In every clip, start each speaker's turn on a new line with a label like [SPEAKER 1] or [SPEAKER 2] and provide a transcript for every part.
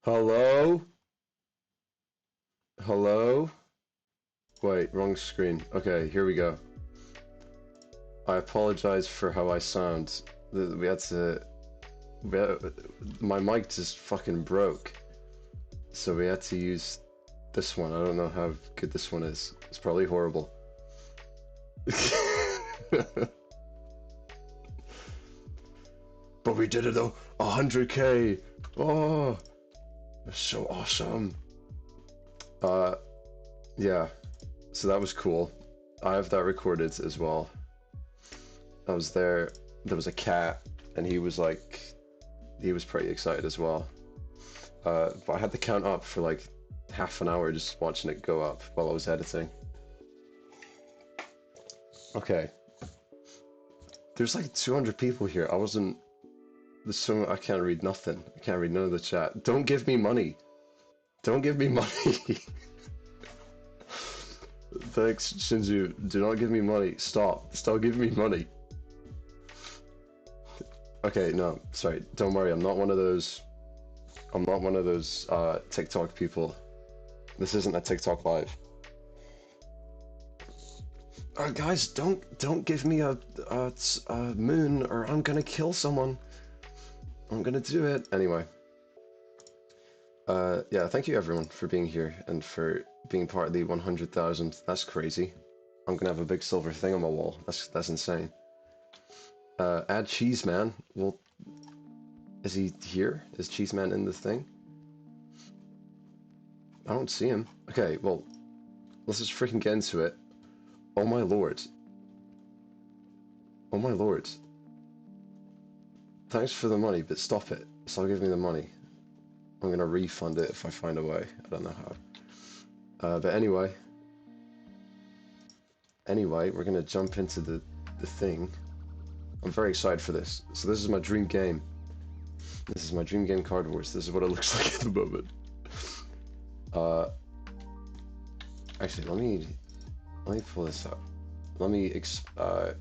[SPEAKER 1] Hello? Hello? Wait, wrong screen. Okay, here we go. I apologize for how I sound. My mic just fucking broke. So we had to use this one. I don't know how good this one is. It's probably horrible. But we did it though. 100K. Oh, that's so awesome. Yeah. So that was cool. I have that recorded as well. I was there. There was a cat, and he was pretty excited as well. But I had the count up for like half an hour just watching it go up while I was editing. Okay. There's like 200 people here. I can't read nothing. I can't read none of the chat. Don't give me money. Don't give me money. Thanks, Shinju. Do not give me money. Stop. Stop giving me money. Okay, no, sorry. Don't worry. I'm not one of those TikTok people. This isn't a TikTok live. Guys, don't give me a moon, or I'm gonna kill someone. I'm gonna do it anyway. Yeah, thank you everyone for being here and for being part of the 100,000. That's crazy. I'm gonna have a big silver thing on my wall. That's insane. Add Cheeseman. Well, is he here? Is Cheeseman in the thing? I don't see him. Okay, well, let's just freaking get into it. Oh my lord. Oh my lord. Thanks for the money, but stop it. Stop giving me the money. I'm gonna refund it if I find a way. I don't know how. But anyway, we're gonna jump into the thing. I'm very excited for this. So this is my dream game. This is my dream game, Card Wars. This is what it looks like at the moment. Actually, let me pull this up. Let me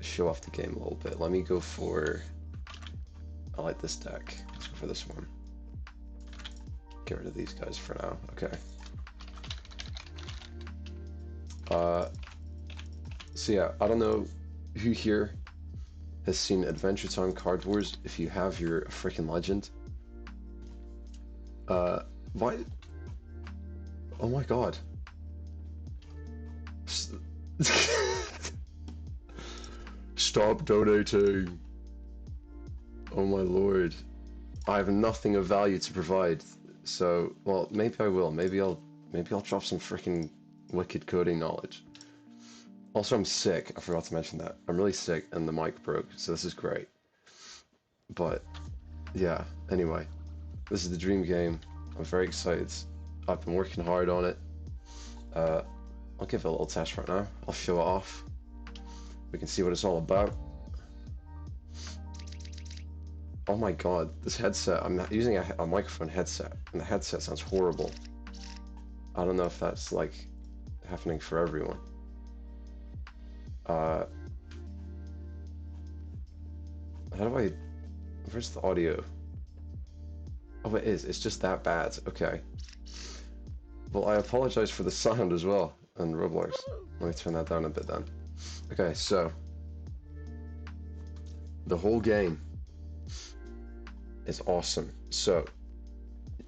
[SPEAKER 1] show off the game a little bit. Let me go for... I like this deck. Let's go for this one. Get rid of these guys for now. Okay. So yeah, I don't know who here has seen Adventure Time Card Wars. If you have, you're a freaking legend. Why? Oh my god. Stop donating. Oh my lord. I have nothing of value to provide. So, well, maybe I will. Maybe I'll drop some freaking wicked coding knowledge. Also, I'm sick. I forgot to mention that. I'm really sick and the mic broke, so this is great. But, yeah, anyway. This is the dream game. I'm very excited. I've been working hard on it. I'll give it a little test right now. I'll show it off. We can see what it's all about. Oh my god, this headset, I'm not using a microphone headset, and the headset sounds horrible. I don't know if that's, like, happening for everyone. How do I... Where's the audio? Oh, it is. It's just that bad. Okay. Well, I apologize for the sound as well on Roblox. Let me turn that down a bit then. Okay, so... The whole game is awesome. So,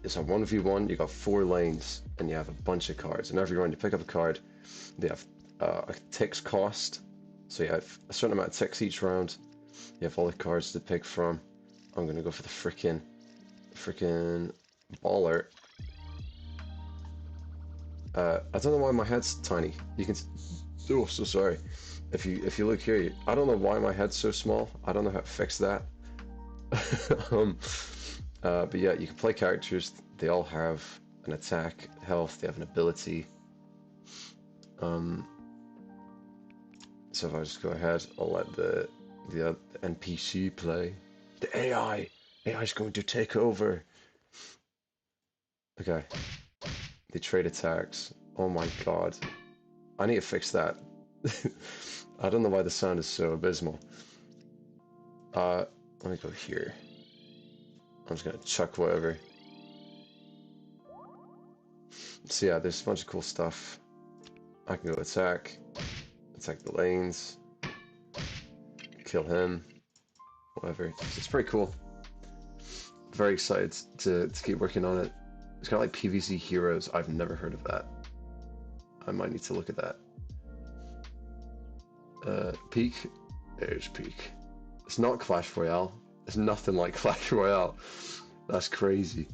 [SPEAKER 1] it's a 1v1, you got 4 lanes, and you have a bunch of cards. And every round you pick up a card, they have a ticks cost. So you have a certain amount of ticks each round. You have all the cards to pick from. I'm gonna go for the freaking baller. I don't know why my head's tiny. You can. Oh, so sorry. If you look here, I don't know why my head's so small. I don't know how to fix that. But yeah, you can play characters. They all have an attack, health. They have an ability. So if I just go ahead, I'll let the NPC play. The AI is going to take over. Okay. They trade attacks. Oh my god. I need to fix that. I don't know why the sound is so abysmal. Let me go here. I'm just gonna chuck whatever. So yeah, there's a bunch of cool stuff. I can go attack the lanes, kill him, whatever. It's pretty cool. Very excited to keep working on it. It's kind of like PvZ Heroes. I've never heard of that. I might need to look at that. Peak. There's Peak. It's not Clash Royale. It's nothing like Clash Royale. That's crazy.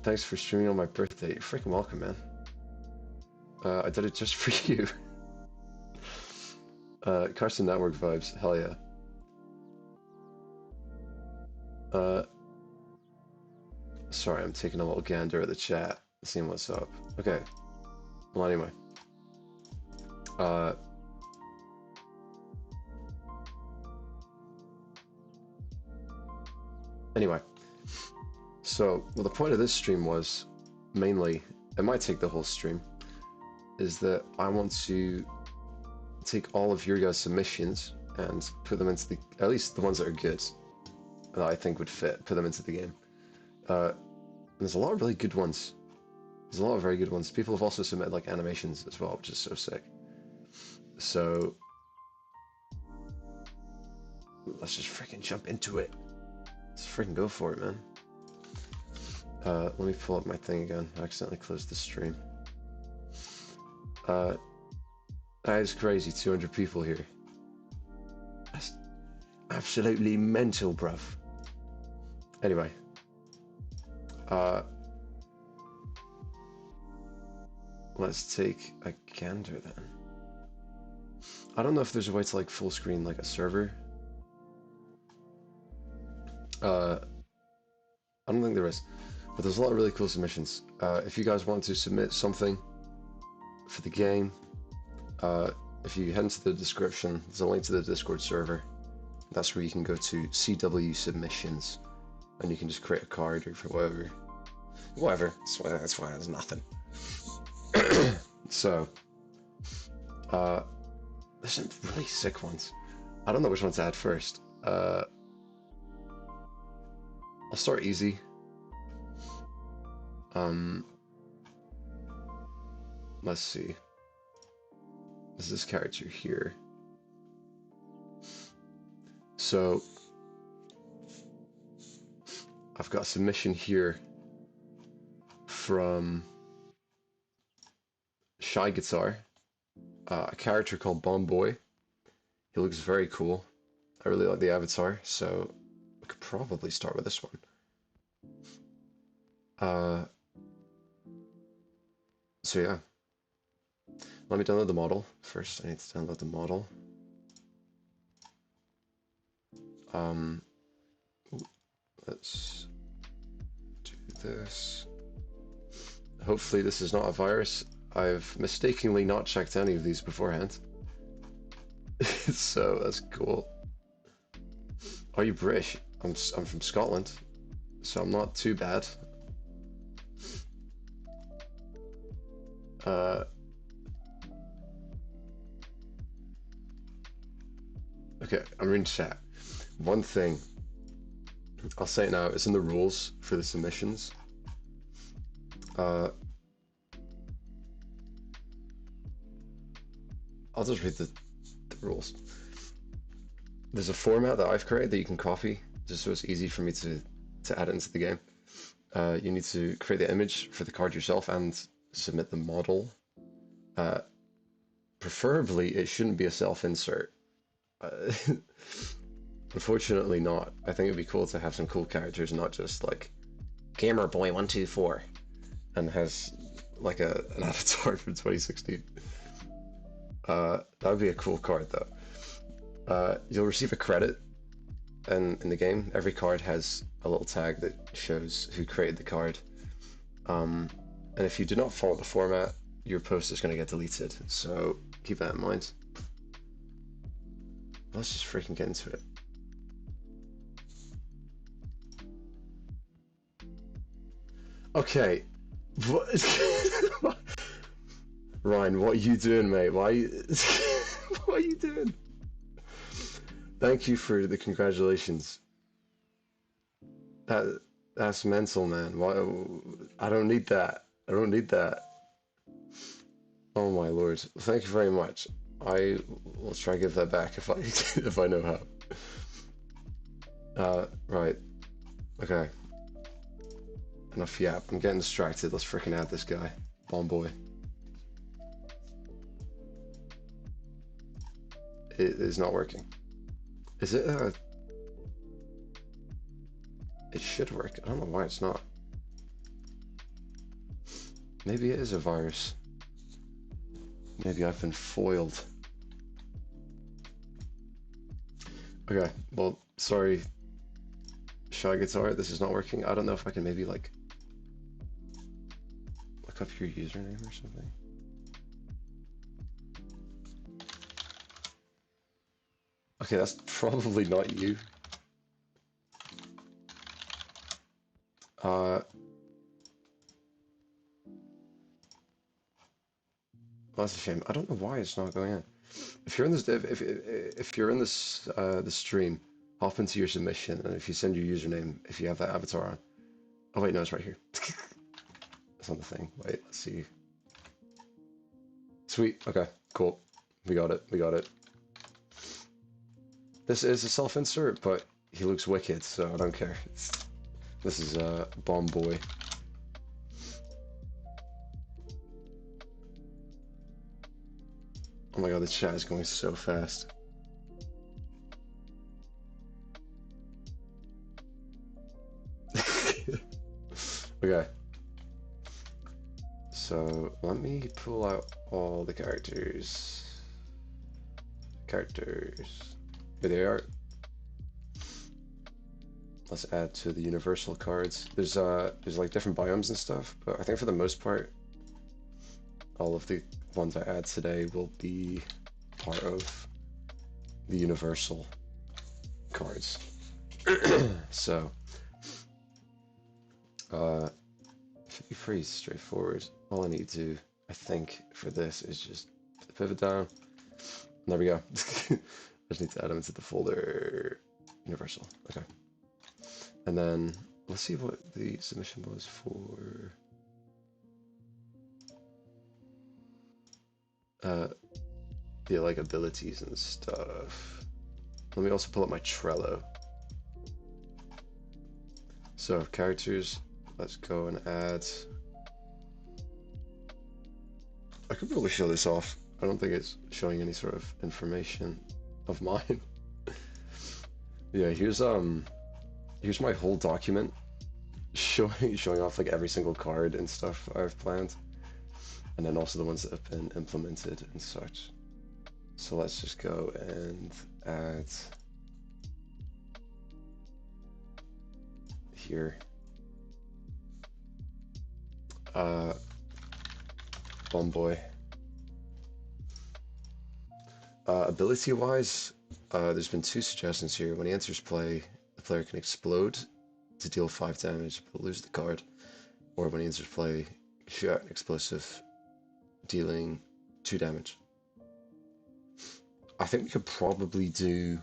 [SPEAKER 1] Thanks for streaming on my birthday. You're freaking welcome, man. I did it just for you. Carson Network vibes. Hell yeah. Sorry, I'm taking a little gander at the chat, seeing what's up. Okay. Well, anyway. Anyway. So, well, the point of this stream was, mainly, it might take the whole stream, is that I want to take all of your guys' submissions and put them into the, at least the ones that are good, that I think would fit, put them into the game. There's a lot of really good ones. There's a lot of very good ones. People have also submitted like animations as well, which is so sick. So let's just freaking jump into it. Let's freaking go for it, man. Let me pull up my thing again. I accidentally closed the stream. That is crazy, 200 people here. That's absolutely mental, bruv. Anyway. Let's take a gander then. I don't know if there's a way to like full screen like a server. I don't think there is, but there's a lot of really cool submissions. If you guys want to submit something for the game, if you head into the description, there's a link to the Discord server. That's where you can go to CW submissions, and you can just create a card or for whatever. That's why there's nothing. So, there's some really sick ones. I don't know which one to add first. I'll start easy. Let's see. Is this character here? So, I've got a submission here from Shy Guitar, a character called Bomb Boy. He looks very cool. I really like the avatar, so we could probably start with this one. So yeah, let me download the model. First, I need to download the model. Let's do this. Hopefully this is not a virus. I've mistakenly not checked any of these beforehand. So that's cool. Are you British? I'm from Scotland, so I'm not too bad. Okay, I'm reading chat. One thing, I'll say it now, it's in the rules for the submissions. I'll just read the rules. There's a format that I've created that you can copy, just so it's easy for me to add it into the game. You need to create the image for the card yourself and submit the model. Preferably, it shouldn't be a self-insert. Unfortunately not. I think it'd be cool to have some cool characters, not just like Gamer Boy 124 and has like an avatar from 2016. That would be a cool card though. You'll receive a credit in the game. Every card has a little tag that shows who created the card. And if you do not follow the format, your post is going to get deleted. So keep that in mind. Let's just freaking get into it. Okay. What? Ryan, what are you doing, mate? Why are you... What are you doing? Thank you for the congratulations. That's mental, man. Why? I don't need that. I don't need that. Oh my lord. Thank you very much. I will try to give that back if I if I know how. Right. Okay. Enough yap. I'm getting distracted. Let's freaking add this guy. Bomb boy. It is not working. Is it it should work. I don't know why it's not. Maybe it is a virus. Maybe I've been foiled. Okay, well, sorry. Shy Guitar, this is not working. I don't know if I can maybe like look up your username or something. Okay, that's probably not you. That's a shame. I don't know why it's not going in. If you're in this, if you're in this the stream, hop into your submission, and if you send your username, if you have that avatar on. Oh wait, no, it's right here. It's on the thing. Wait, let's see. Sweet. Okay, cool. We got it. We got it. This is a self-insert, but he looks wicked, so I don't care. This is Bomb Boy. Oh my god, the chat is going so fast. Okay. So, let me pull out all the characters. Here they are. Let's add to the universal cards. There's like different biomes and stuff, but I think for the most part, all of the ones I add today will be part of the universal cards. So, should be pretty straightforward. All I need to, I think, for this is just put the pivot down. There we go. I just need to add them into the folder. Universal. Okay. And then let's see what the submission was for. The like abilities and stuff. Let me also pull up my Trello. So characters, let's go and add. I could probably show this off. I don't think it's showing any sort of information of mine. Yeah, here's my whole document showing off like every single card and stuff I've planned. and then also the ones that have been implemented and such. So let's just go and add here. Bomboy. Ability-wise, there's been 2 suggestions here. When he enters play, the player can explode to deal 5 damage but lose the card, or when he enters play, shoot out an explosive, dealing 2 damage. I think we could probably do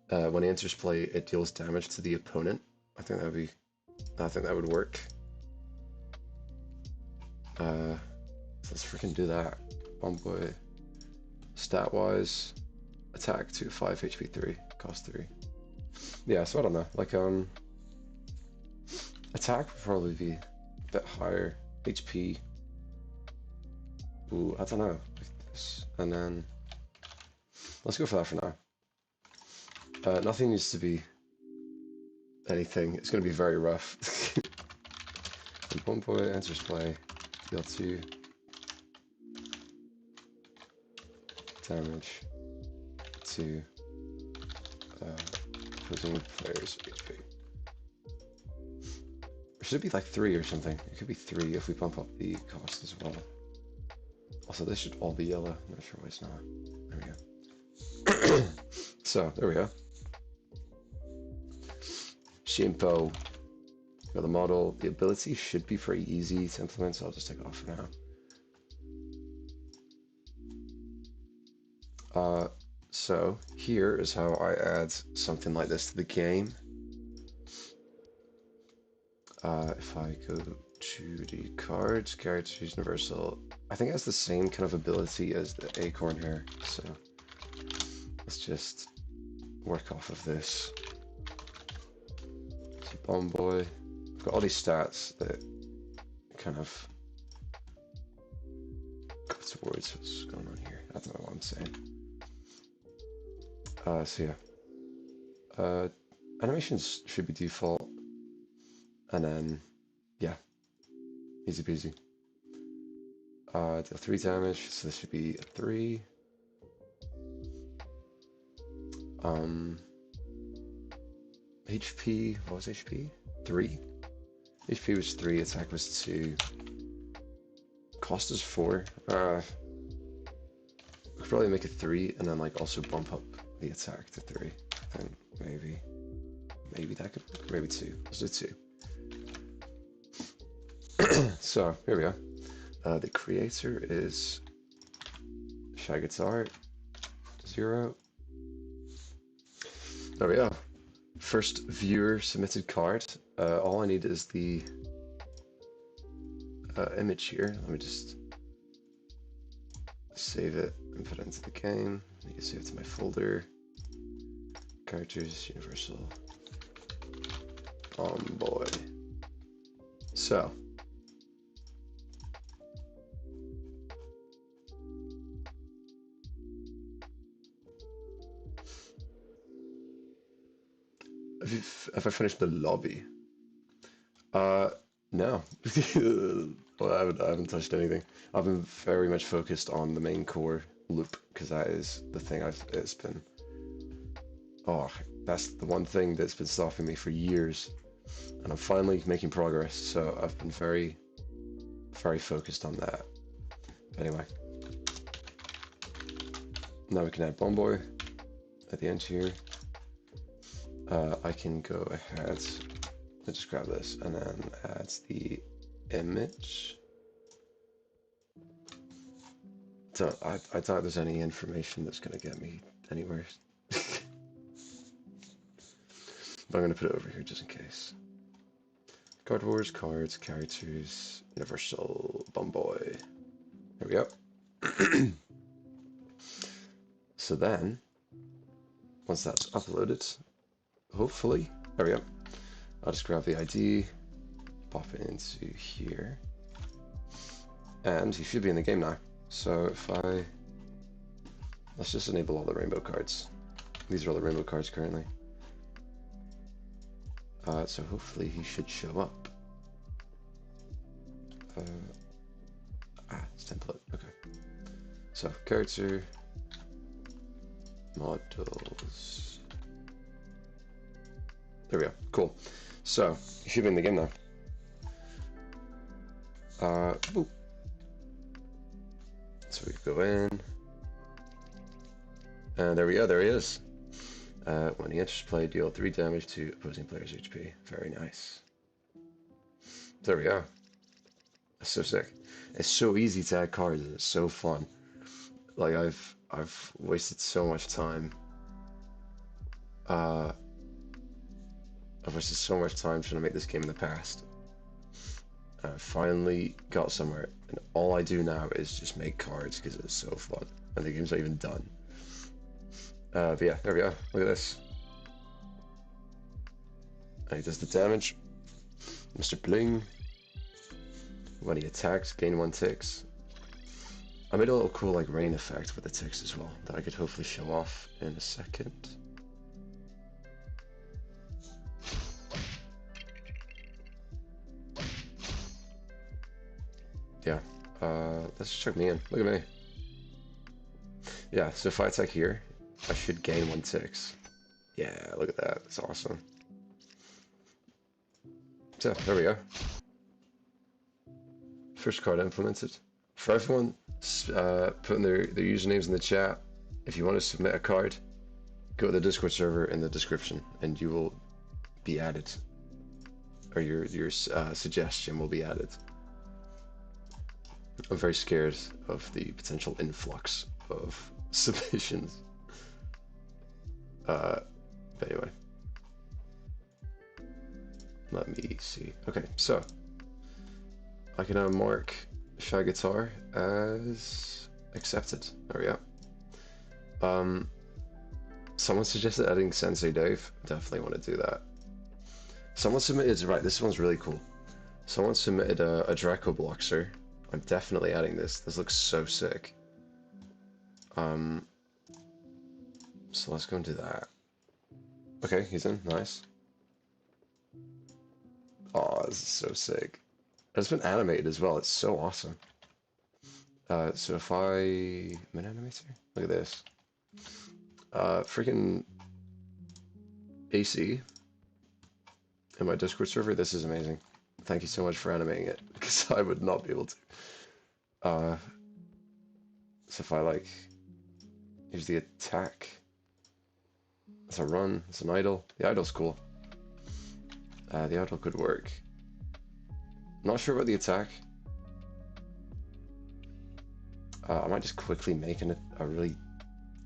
[SPEAKER 1] when he enters play, it deals damage to the opponent. I think that would work. Let's freaking do that. Bomboy. Stat wise, attack 2, 5, HP 3, cost 3. Yeah, so I don't know. Like attack would probably be a bit higher. HP. Ooh, I don't know. Like this. And then let's go for that for now. Nothing needs to be anything. It's going to be very rough. And Bomboy enters play. Deal 2 damage to opposing players' HP. Or should it be like 3 or something? It could be 3 if we bump up the cost as well. Also, this should all be yellow. I'm not sure why it's not. There we go. So, there we go. Shimpo. Got the model. The ability should be pretty easy to implement, so I'll just take it off for now. So here is how I add something like this to the game. If I go to the cards, characters, universal, I think it has the same kind of ability as the acorn here. So let's just work off of this. So Bomboy, I've got all these stats that kind of go towards what's going on here. I don't know what I'm saying. So yeah, animations should be default, and then yeah, easy peasy. Deal 3 damage, so this should be a 3. HP, what was HP? 3. HP was 3, attack was 2. Cost is 4. We could probably make it 3, and then like also bump up the attack to 3. Then maybe that could work. Maybe 2. Let's do 2. So here we go. The creator is Shy Guitar 0. There we go. First viewer submitted card. All I need is the image here. Let me just save it and put it into the game. You can save it to my folder. Characters, universal. Boy. So. Have I finished the lobby? No. Well, I haven't touched anything. I've been very much focused on the main core loop, because that is the thing it's been... Oh, that's the one thing that's been stopping me for years. And I'm finally making progress, so I've been very, very focused on that. Anyway. Now we can add Bomboy at the end here. I can go ahead, let's just grab this, and then add the image. So I doubt there's any information that's going to get me anywhere. But I'm going to put it over here just in case. Card Wars, cards, characters, universal, Bomboy. There we go. So then, once that's uploaded, hopefully, there we go. I'll just grab the ID, pop it into here, and you should be in the game now. So if let's just enable all the rainbow cards. These are all the rainbow cards currently. So hopefully he should show up. It's template. Okay. So character models. There we go. Cool. So you should be in the game now. Boop. So we go in, and there we go. There he is. When he enters play, deal 3 damage to opposing player's HP. Very nice. There we go. That's so sick. It's so easy to add cards. It's so fun. Like I've wasted so much time. I've wasted so much time trying to make this game in the past. I finally got somewhere, and all I do now is just make cards because it's so fun, and the game's not even done. But yeah, there we go. Look at this. And he does the damage. Mr. Bling. When he attacks, gain 1 ticks. I made a little cool like rain effect with the ticks as well that I could hopefully show off in a second. Yeah, let's check me in. Look at me. Yeah, so if I attack here, I should gain 1 ticks. Yeah, look at that. That's awesome. So, there we go. First card implemented. For everyone, putting their usernames in the chat. If you want to submit a card, go to the Discord server in the description, and you will be added. Or your suggestion will be added. I'm very scared of the potential influx of submissions. But anyway. Let me see. Okay, so I can now mark Shy Guitar as accepted. There we go. Someone suggested adding Sensei Dave. Definitely want to do that. Someone submitted, right, this one's really cool. Someone submitted a Draco Bloxer. I'm definitely adding this. This looks so sick. So let's go and do that. Okay, he's in. Nice. Oh, this is so sick. It's been animated as well. It's so awesome. So if I... Min animator? Look at this. Freaking AC in my Discord server. This is amazing. Thank you so much for animating it, because I would not be able to. So if I like... Here's the attack. It's a run. It's an idle. The idle's cool. The idle could work. Not sure about the attack. I might just quickly make a really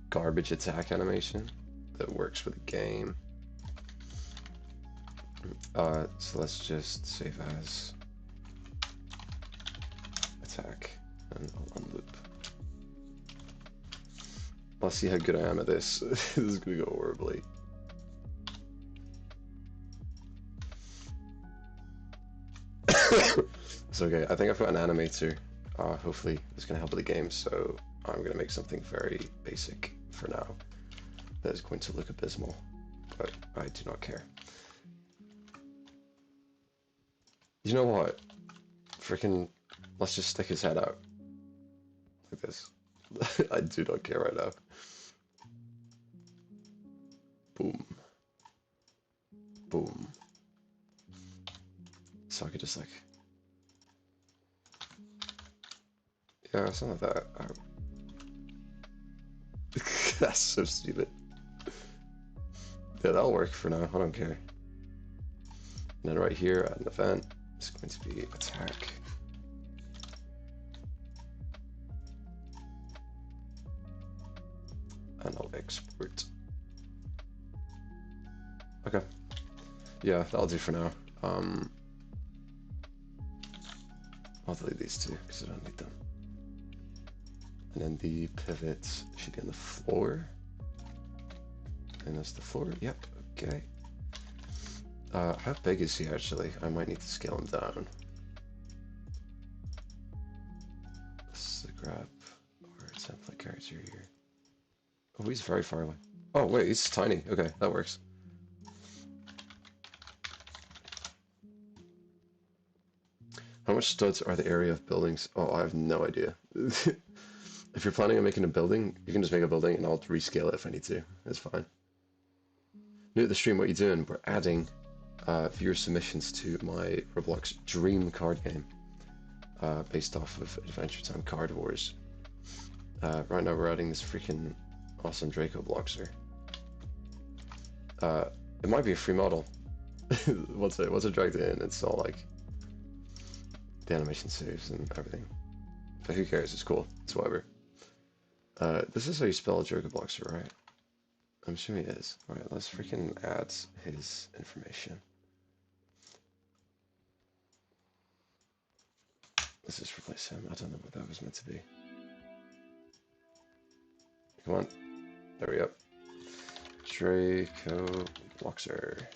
[SPEAKER 1] garbage attack animation that works with the game. So let's just save as attack and I'll unloop. Let's see how good I am at this. This is gonna go horribly. It's okay. I think I've got an animator. Hopefully it's gonna help with the game. So I'm gonna make something very basic for now. That is going to look abysmal, but I do not care. You know what? Freaking, let's just stick his head out like this. I do not care right now. Boom. Boom. So I could just like... Yeah, something like that. That's so stupid. Yeah, that'll work for now. I don't care. And then right here, add an event. It's going to be attack. And I'll export. Okay. Yeah, that'll do for now. I'll delete these two because I don't need them. And then the pivot should be on the floor. And that's the floor. Yep. Okay. How big is he actually? I might need to scale him down. Let's grab our template character here. Oh, he's very far away. Oh, wait, he's tiny. Okay, that works. How much studs are the area of buildings? Oh, I have no idea. If you're planning on making a building, you can just make a building and I'll rescale it if I need to. It's fine. New to the stream, what you doing? We're adding viewer submissions to my Roblox dream card game based off of Adventure Time Card Wars. Right now we're adding this freaking awesome Draco Bloxer. It might be a free model. once I dragged it in, it's all like the animation saves and everything. But who cares? It's cool. It's whatever. This is how you spell Draco Bloxer, right? I'm assuming it is. Alright, let's freaking add his information. Let's just replace him. I don't know what that was meant to be. Come on. There we go. Draco Bloxer.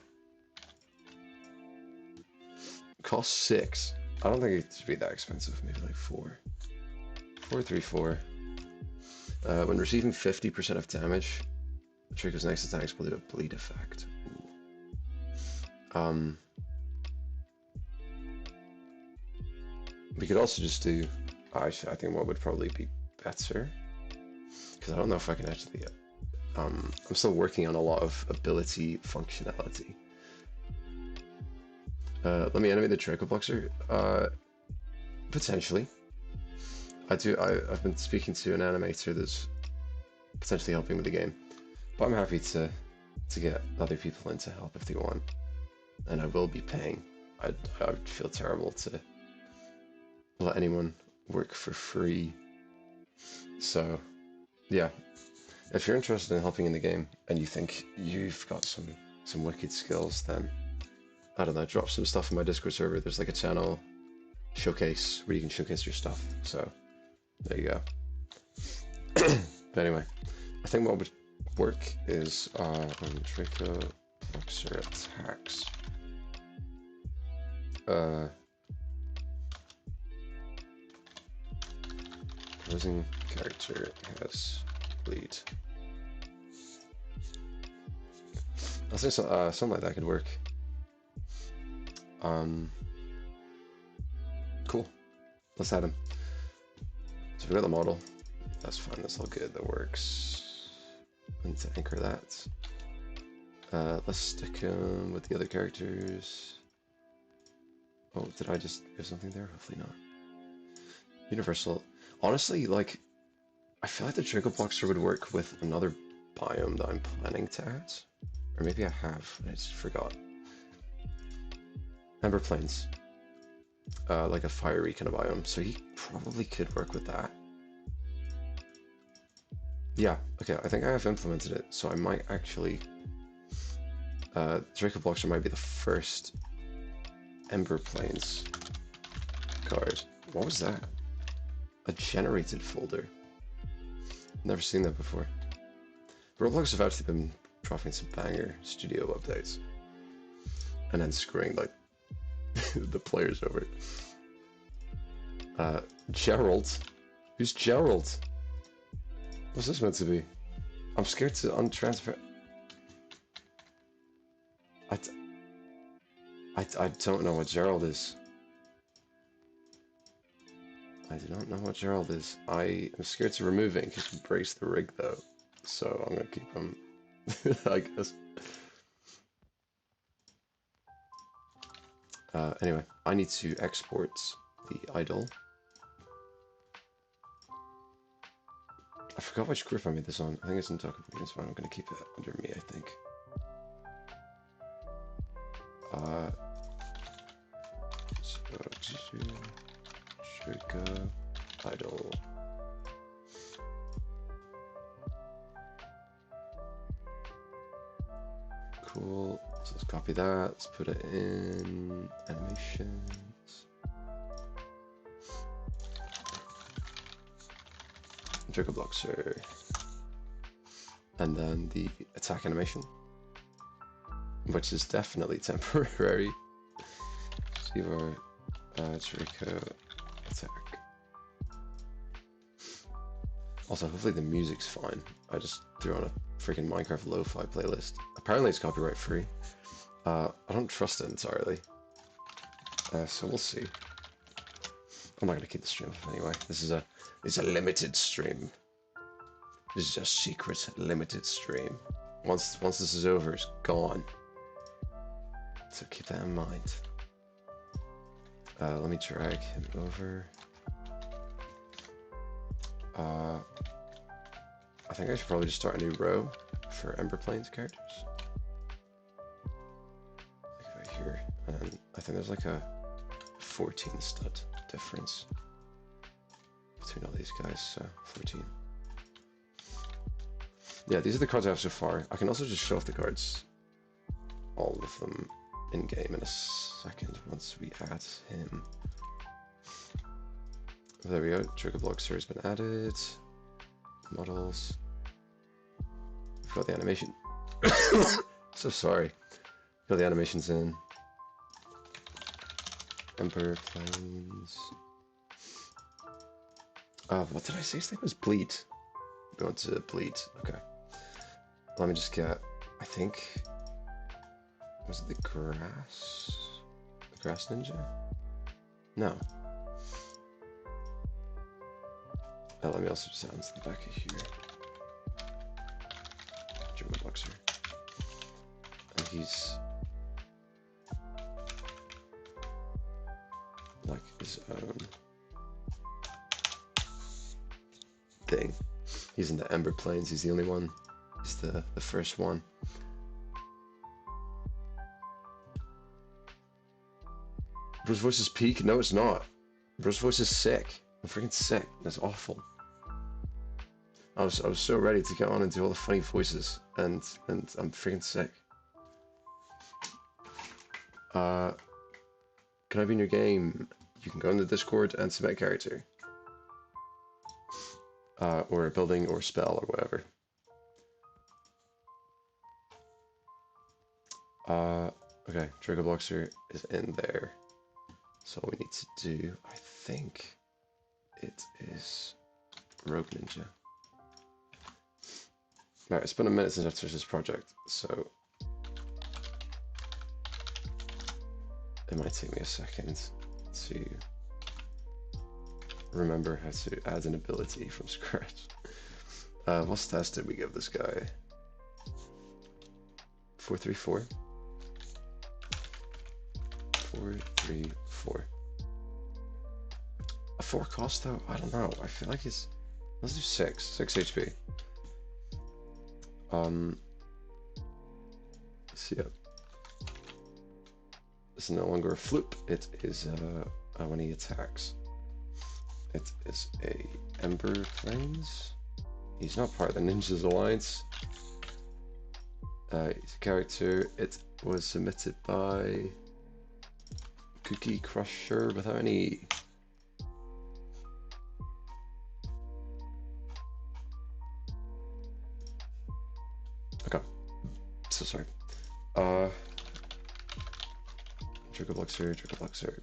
[SPEAKER 1] Cost 6. I don't think it should be that expensive. Maybe like 4. 434. When receiving 50% of damage, Draco's next attacks will do a bleed effect. We could also just do. Actually, I think what would probably be better, because I don't know if I can actually. I'm still working on a lot of ability functionality. Let me animate the Draco Bloxer. Potentially. I've been speaking to an animator that's potentially helping with the game, but I'm happy to get other people in to help if they want, and I will be paying. I'd feel terrible to let anyone work for free. So, yeah, if you're interested in helping in the game and you think you've got some wicked skills, then I don't know, drop some stuff in my Discord server. There's like a channel showcase where you can showcase your stuff. So there you go. But anyway, I think what would work is when Draco Bloxer attacks. Opposing character has bleed. I think something like that could work. Cool. Let's add him. So we got the model. That's fine. That's all good. That works. I need to anchor that. Let's stick him with the other characters. Oh, did I just do something there? Hopefully not. Universal. Honestly, like, I feel like the Draco Bloxer would work with another biome that I'm planning to add. Or maybe I have, I just forgot. Ember Plains. Like a fiery kind of biome, so he probably could work with that. Yeah, okay, I think I have implemented it, so I might actually... Draco Bloxer might be the first Ember Plains card. What was that? A generated folder. Never seen that before. Roblox have actually been dropping some banger studio updates. And then screwing, like, the players over. Gerald? Who's Gerald? What's this meant to be? I'm scared to untransfer... I don't know what Gerald is. I do not know what Gerald is. I am scared to remove it in case he breaks the rig though. So I'm gonna keep him, I guess. Anyway, I need to export the idol. I forgot which group I made this on. I think it's in token. It's fine. I'm gonna keep it under me, I think. So Draco idol. Cool. So let's copy that. Let's put it in animations. Draco Bloxer. And then the attack animation, which is definitely temporary. See our Draco attack. Also, hopefully the music's fine. I just threw on a freaking Minecraft lo-fi playlist. Apparently it's copyright free. I don't trust it entirely. So we'll see. I'm not gonna keep the stream up anyway. It's a limited stream. This is a secret limited stream. Once this is over, it's gone. So keep that in mind. Let me drag him over. I think I should probably just start a new row for Ember Plains characters. Like right here, and I think there's like a 14 stud difference between all these guys, so 14. Yeah, these are the cards I have so far. I can also just show off the cards, all of them, in game in a second once we add him. There we go. Trigger Blocks has been added. Models. We've got the animation. So sorry. Got the animations in. Ember Plains. What did I say? His name was Bleed. Going to Bleed. Okay. Let me just get. I think. Was it the grass? The grass ninja? No. Oh, let me also just add into the back of here. German boxer. And he's like his own thing. He's in the Ember Plains, he's the only one. He's the first one. Bro's voice is peak? No, it's not. Bro's voice is sick. I'm freaking sick. That's awful. I was so ready to get on and do all the funny voices, and I'm freaking sick. Can I be in your game? You can go in the Discord and submit character. Or a building or spell or whatever. Okay, Draco Boxer is in there. So all we need to do, I think, it is Rogue Ninja. Right, it's been a minute since I've touched this project, so it might take me a second to remember how to add an ability from scratch. What stats did we give this guy? 434. 434. A 4 cost though? I don't know. I feel like it's. Let's do 6 HP. So yeah. It's no longer a floop, it is when he attacks. It is a Ember Plains. He's not part of the Ninjas Alliance. He's a character. It was submitted by Cookie Crusher without any. Okay. So sorry. Trigger Bluxer, Trigger Bluxer.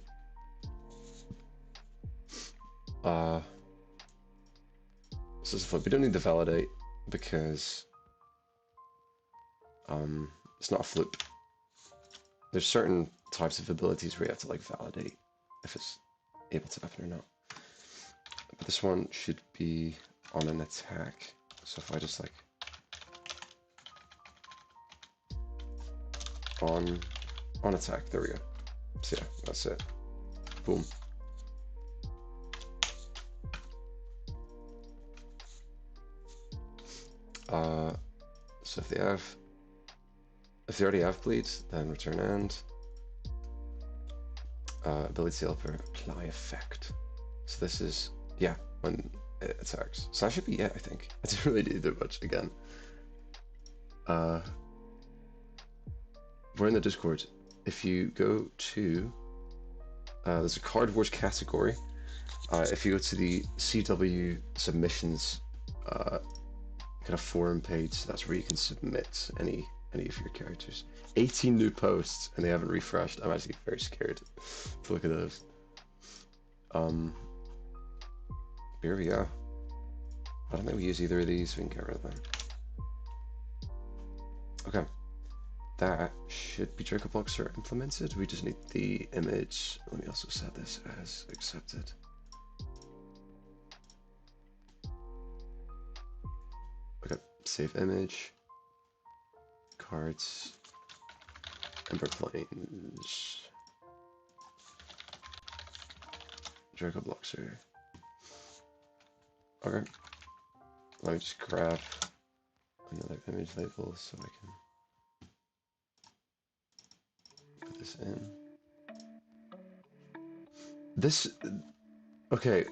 [SPEAKER 1] This is a flip. We don't need to validate because it's not a flip. There's certain types of abilities where you have to like validate if it's able to happen or not. But this one should be on an attack. So if I just like on attack, there we go. So yeah, that's it. Boom. So if they already have bleed, then return end. Ability developer apply effect. So this is, yeah, when it attacks. So that should be it, I think. I didn't really do much again. We're in the Discord. If you go to, there's a Card Wars category. If you go to the CW submissions kind of forum page, that's where you can submit any of your characters. 18 new posts and they haven't refreshed. I'm actually very scared to look at those. Here we go. I don't think we use either of these, we can get rid of them. Okay. That should be Draco Blocks are implemented. We just need the image. Let me also set this as accepted. Save image. Cards. Ember planes. Draco Bloxer. Okay. Let me just grab another image label so I can put this in. This, okay,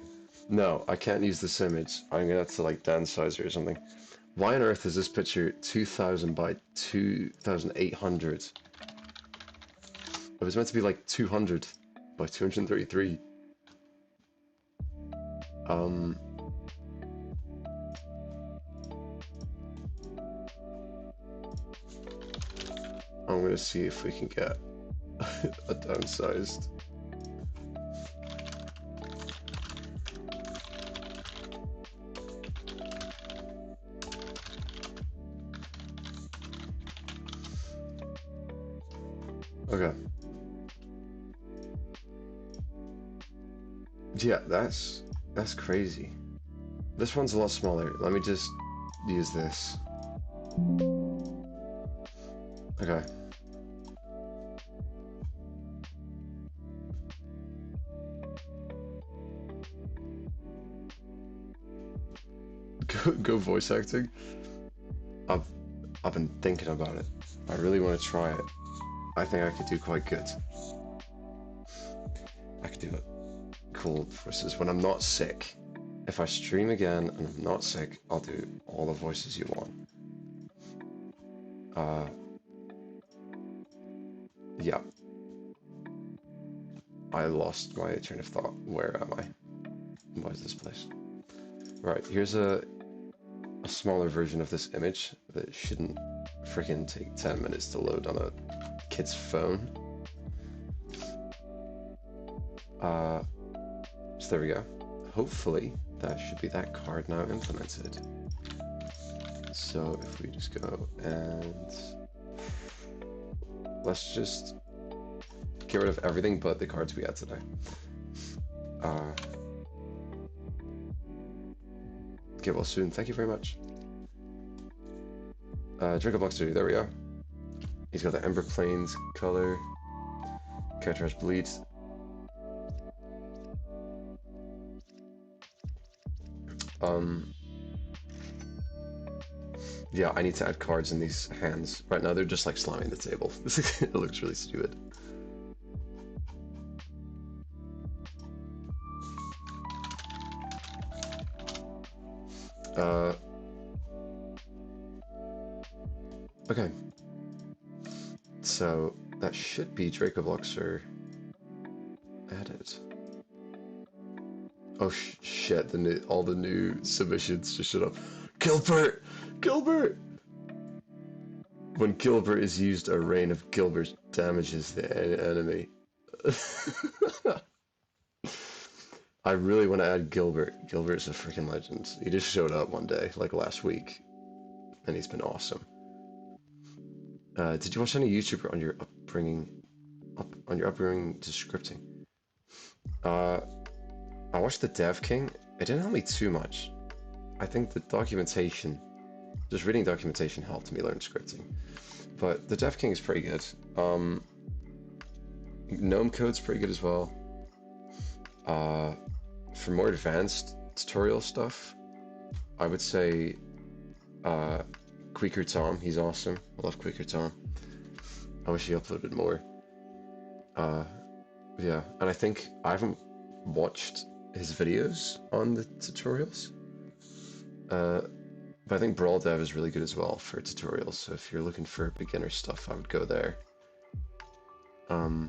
[SPEAKER 1] no, I can't use this image. I'm gonna have to like downsize it or something. Why on earth is this picture 2000 by 2800? It was meant to be like 200 by 233. I'm gonna see if we can get a downsized. Okay. Yeah, that's crazy. This one's a lot smaller. Let me just use this. Okay. Go voice acting. I've been thinking about it. I really want to try it. I think I could do quite good. I could do it. Cool voices when I'm not sick. If I stream again and I'm not sick, I'll do all the voices you want. Yeah. I lost my train of thought. Where am I? What is this place? Right, here's a smaller version of this image that shouldn't freaking take 10 minutes to load on a kid's phone. So there we go. Hopefully that should be that card now implemented. So if we just go and let's just get rid of everything but the cards we had today. Get well soon. Thank you very much. Draco Bloxer, there we go. He's got the Ember Plains color. Characterized Bleed. Yeah, I need to add cards in these hands. Right now they're just like slamming the table. It looks really stupid. Okay. So that should be Draco Bloxer added. Oh shit! All the new submissions just shut up. Gilbert, Gilbert. When Gilbert is used, a rain of Gilbert damages the enemy. I really want to add Gilbert. Gilbert's a freaking legend. He just showed up one day, like last week, and he's been awesome. Did you watch any YouTuber on your upbringing to scripting? I watched the Dev King. It didn't help me too much. I think the documentation, just reading documentation helped me learn scripting. But the Dev King is pretty good. Gnome Code's pretty good as well. For more advanced tutorial stuff, I would say Quaker Tom. He's awesome. I love Quaker Tom. I wish he uploaded more. Yeah, and I think I haven't watched his videos on the tutorials. But I think Brawl Dev is really good as well for tutorials, so if you're looking for beginner stuff, I would go there. By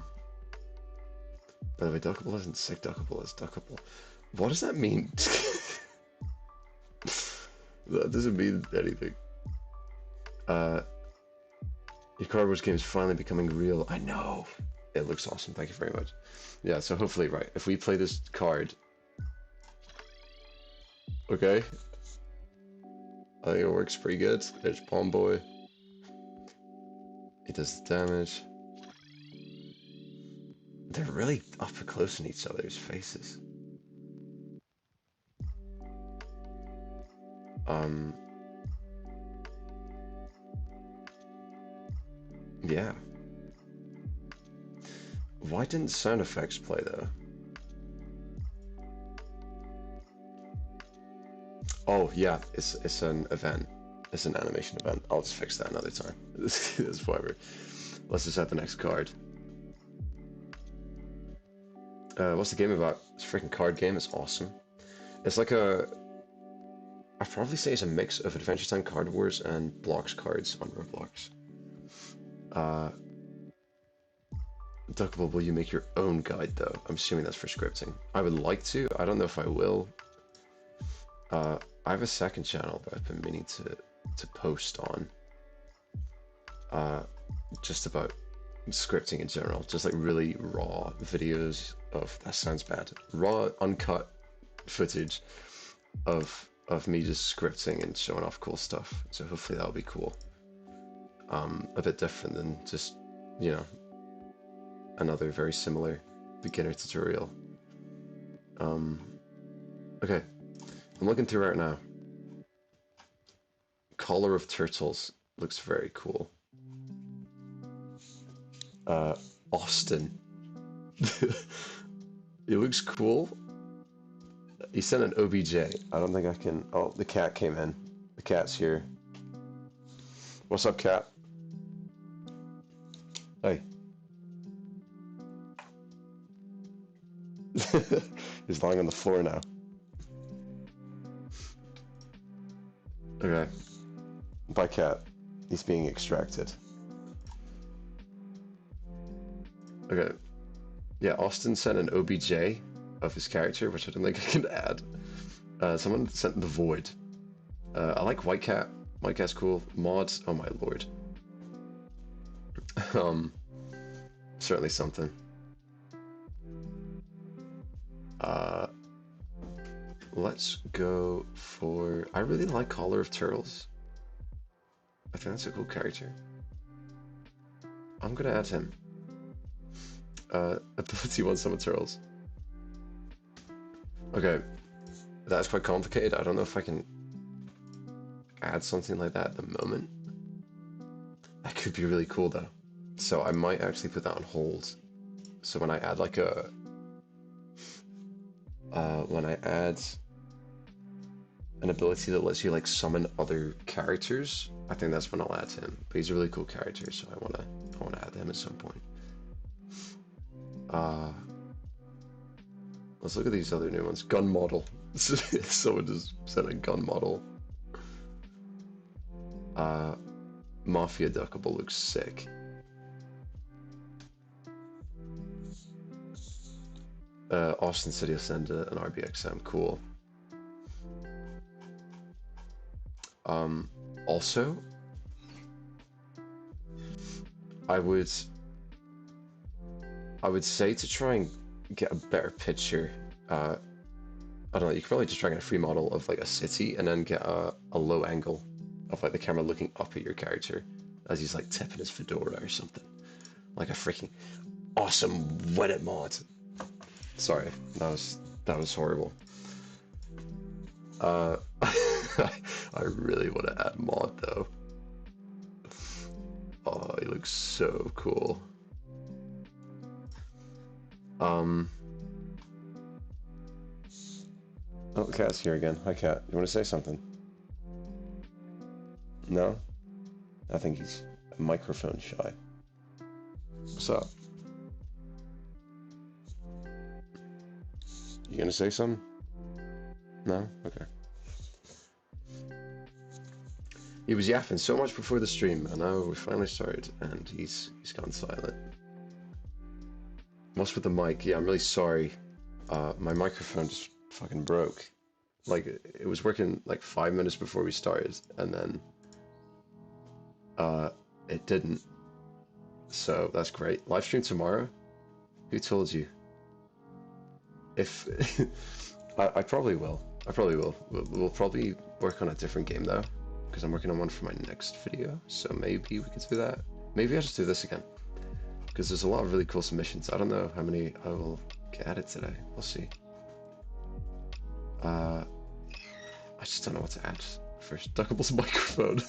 [SPEAKER 1] the way, Duckable isn't sick, Duckable is Duckable. What does that mean? That doesn't mean anything. Your Card Wars game is finally becoming real. I know. It looks awesome. Thank you very much. Yeah, so hopefully, right, if we play this card, okay, I think it works pretty good. There's Palm Boy. It does the damage. They're really up close in each other's faces. Yeah. Why didn't sound effects play though? Oh yeah, it's an event. It's an animation event. I'll just fix that another time. It's whatever. Let's just have the next card. What's the game about? It's a freaking card game. It's awesome. It's like I'd probably say it's a mix of Adventure Time Card Wars and Blocks cards on Roblox. Duckable, will you make your own guide though? I'm assuming that's for scripting. I would like to. I don't know if I will. I have a second channel that I've been meaning to post on. Just about scripting in general. Just like really raw videos of, that sounds bad, raw uncut footage of me just scripting and showing off cool stuff. So hopefully that'll be cool. A bit different than just, you know, another very similar beginner tutorial. Okay, I'm looking through right now. Collar of Turtles looks very cool. Austin. He looks cool. He sent an OBJ. I don't think I can. Oh, the cat came in. The cat's here. What's up, cat? Hey. He's lying on the floor now. Okay. By cat. He's being extracted. Okay. Yeah, Austin sent an OBJ of his character, which I don't think I can add. Someone sent the Void. I like White Cat. White Cat's cool. Mods. Oh my lord. Certainly something. Let's go for... I really like Collar of Turtles. I think that's a cool character. I'm gonna add him. Ability 1 Summon Turtles. Okay. That's quite complicated. I don't know if I can add something like that at the moment. That could be really cool though. So I might actually put that on hold. So when I add like a... when I add an ability that lets you like summon other characters, I think that's when I'll add him. But he's a really cool character, so I wanna add him at some point. Let's look at these other new ones. Gun model. Someone just sent a gun model. Mafia Duckable looks sick. Austin City will send an RBXM. Cool. Also, I would say to try and get a better picture. I don't know, you could probably just try and get a free model of like a city and then get a low angle of like the camera looking up at your character as he's like tipping his fedora or something. Like a freaking awesome Reddit mod. Sorry, that was horrible. I really want to add mod though. Oh, he looks so cool. Oh, Cat's here again. Hi, Cat. You want to say something? No? I think he's microphone shy. What's up? You gonna say something? No? Okay. He was yapping so much before the stream, and now we finally started, and he's gone silent. What's with the mic? Yeah, I'm really sorry. My microphone just fucking broke. Like, it was working like 5 minutes before we started, and then it didn't. So that's great. Live stream tomorrow? Who told you? If I probably will. I probably will. We'll probably work on a different game though, because I'm working on one for my next video. So maybe we could do that. Maybe I'll just do this again, because there's a lot of really cool submissions. I don't know how many I will get added today. We'll see. I just don't know what to add first. Duckable's microphone.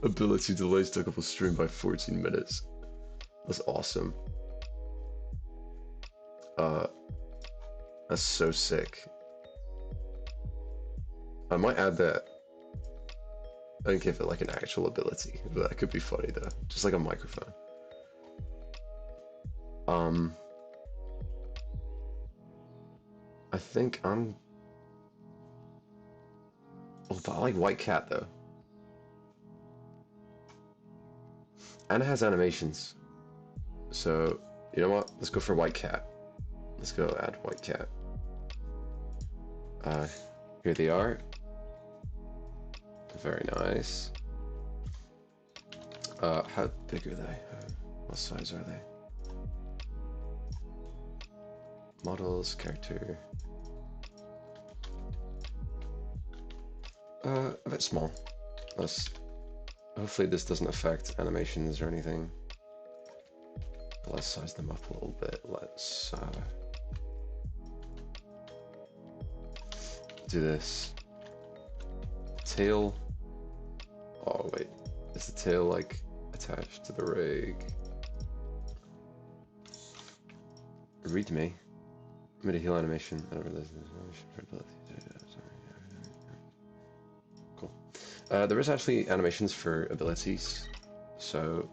[SPEAKER 1] Ability delays took up a stream by 14 minutes. That's awesome. That's so sick. I might add that and give it like an actual ability. That could be funny though. Just like a microphone. I think I'm... Oh, but I like White Cat though. And it has animations. So, you know what? Let's go for White Cat. Let's go add White Cat. Here they are. Very nice. How big are they? What size are they? Models, character. A bit small. Hopefully this doesn't affect animations or anything. Let's size them up a little bit. Let's do this. Tail. Oh wait, is the tail like attached to the rig? Read me. Made a heal animation. I don't realize this animation for ability. Cool. There is actually animations for abilities, so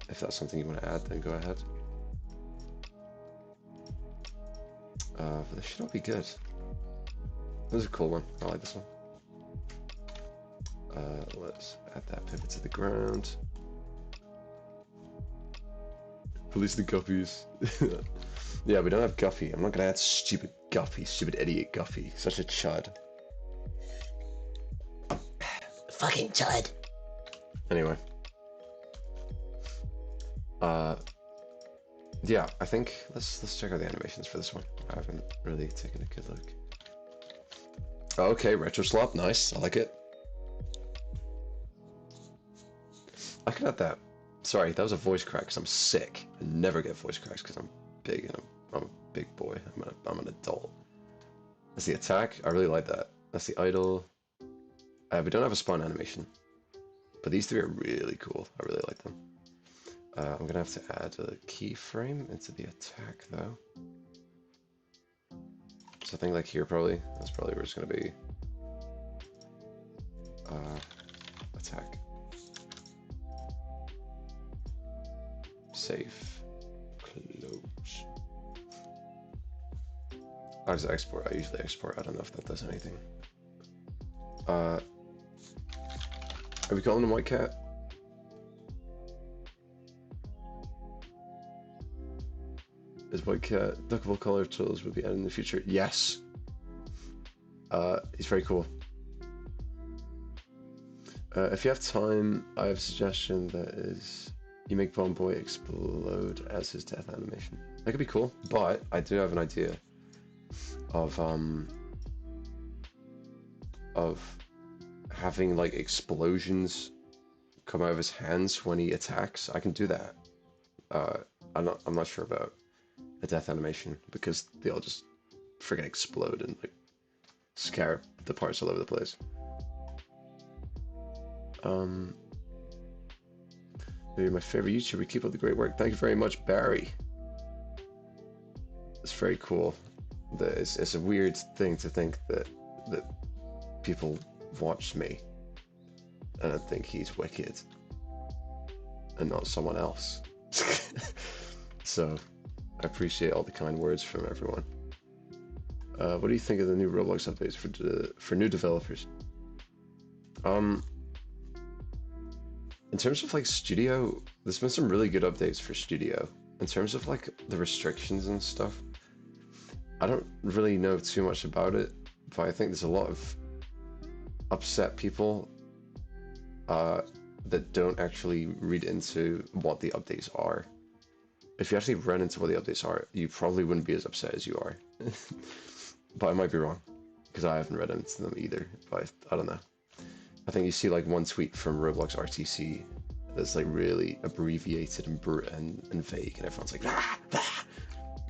[SPEAKER 1] if that's something you want to add, then go ahead. But this should all be good. This is a cool one. I like this one. Let's add that pivot to the ground. Police the guppies. Yeah, we don't have Guppy. I'm not gonna add stupid Guppy, stupid idiot Guppy. Such a chud. Fucking chud. Anyway. Yeah, I think let's check out the animations for this one. I haven't really taken a good look. Okay, retro slop, nice. I like it. I can add that. Sorry, that was a voice crack because I'm sick. I never get voice cracks because I'm big and I'm a big boy. I'm an adult. That's the attack. I really like that. That's the idle. We don't have a spawn animation, but these three are really cool. I really like them. I'm gonna have to add a keyframe into the attack though. So I think like here probably. That's probably where it's gonna be. Attack. Save. Close. I just export. I usually export. I don't know if that does anything. Are we calling him White Cat? Is White Cat duckable color tools will be added in the future? Yes. He's very cool. If you have time, I have a suggestion that is you make Bomb Boy explode as his death animation. That could be cool, but I do have an idea of having like explosions come out of his hands when he attacks. I can do that. I'm not sure about a death animation because they all just freaking explode and like scare the parts all over the place. You're my favorite YouTuber. Keep up the great work. Thank you very much, Barry. It's very cool. It's a weird thing to think that people watch me and I think he's wicked and not someone else. So I appreciate all the kind words from everyone. What do you think of the new Roblox updates for new developers? In terms of like Studio, there's been some really good updates for Studio. In terms of like the restrictions and stuff, I don't really know too much about it, but I think there's a lot of upset people that don't actually read into what the updates are. If you actually read into what the updates are, you probably wouldn't be as upset as you are. But I might be wrong, because I haven't read into them either, but I don't know. I think you see like one tweet from Roblox RTC that's like really abbreviated and vague, and everyone's like, ah, ah.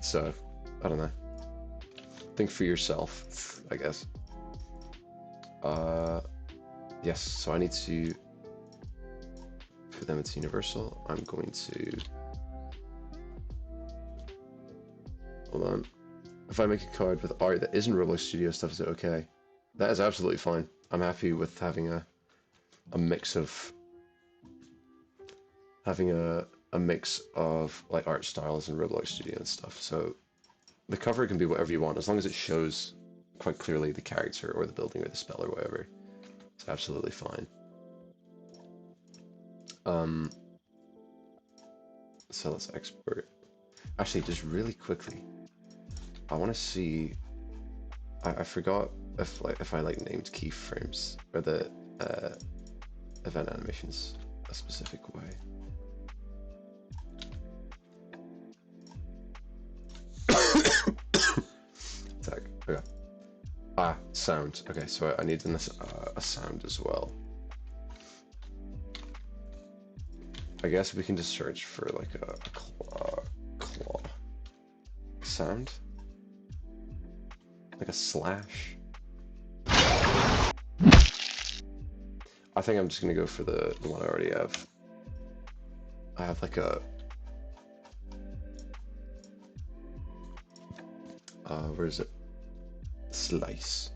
[SPEAKER 1] So, I don't know. Think for yourself, I guess. Yes, so I need to put them into universal. I'm going to, hold on. If I make a card with art that isn't Roblox Studio stuff, is it okay? That is absolutely fine. I'm happy with having a mix of mix of like art styles and Roblox Studio and stuff. So the cover can be whatever you want, as long as it shows quite clearly the character or the building or the spell or whatever. It's absolutely fine. So let's export. Actually, just really quickly, I want to see. I forgot if I like named keyframes or the event animations a specific way. Attack. Okay. Ah, sound. Okay, so I need a sound as well. I guess we can just search for like a claw sound, like a slash. I think I'm just gonna go for the one I already have. I have like a where is it? Slice.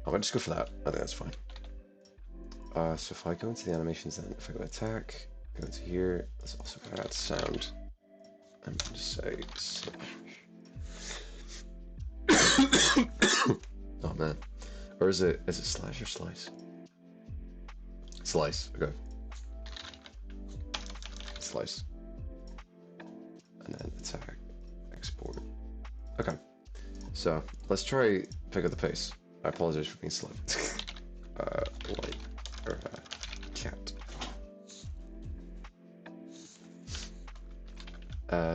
[SPEAKER 1] I'll just go for that. I think that's fine. So if I go into the animations, then if I go attack, go into here. Let's also add sound. And just say slash. Oh man, or is it slash or slice? Slice. Okay. Slice. And then attack, export. Okay. So let's try pick up the pace. I apologize for being slow. Light or cat.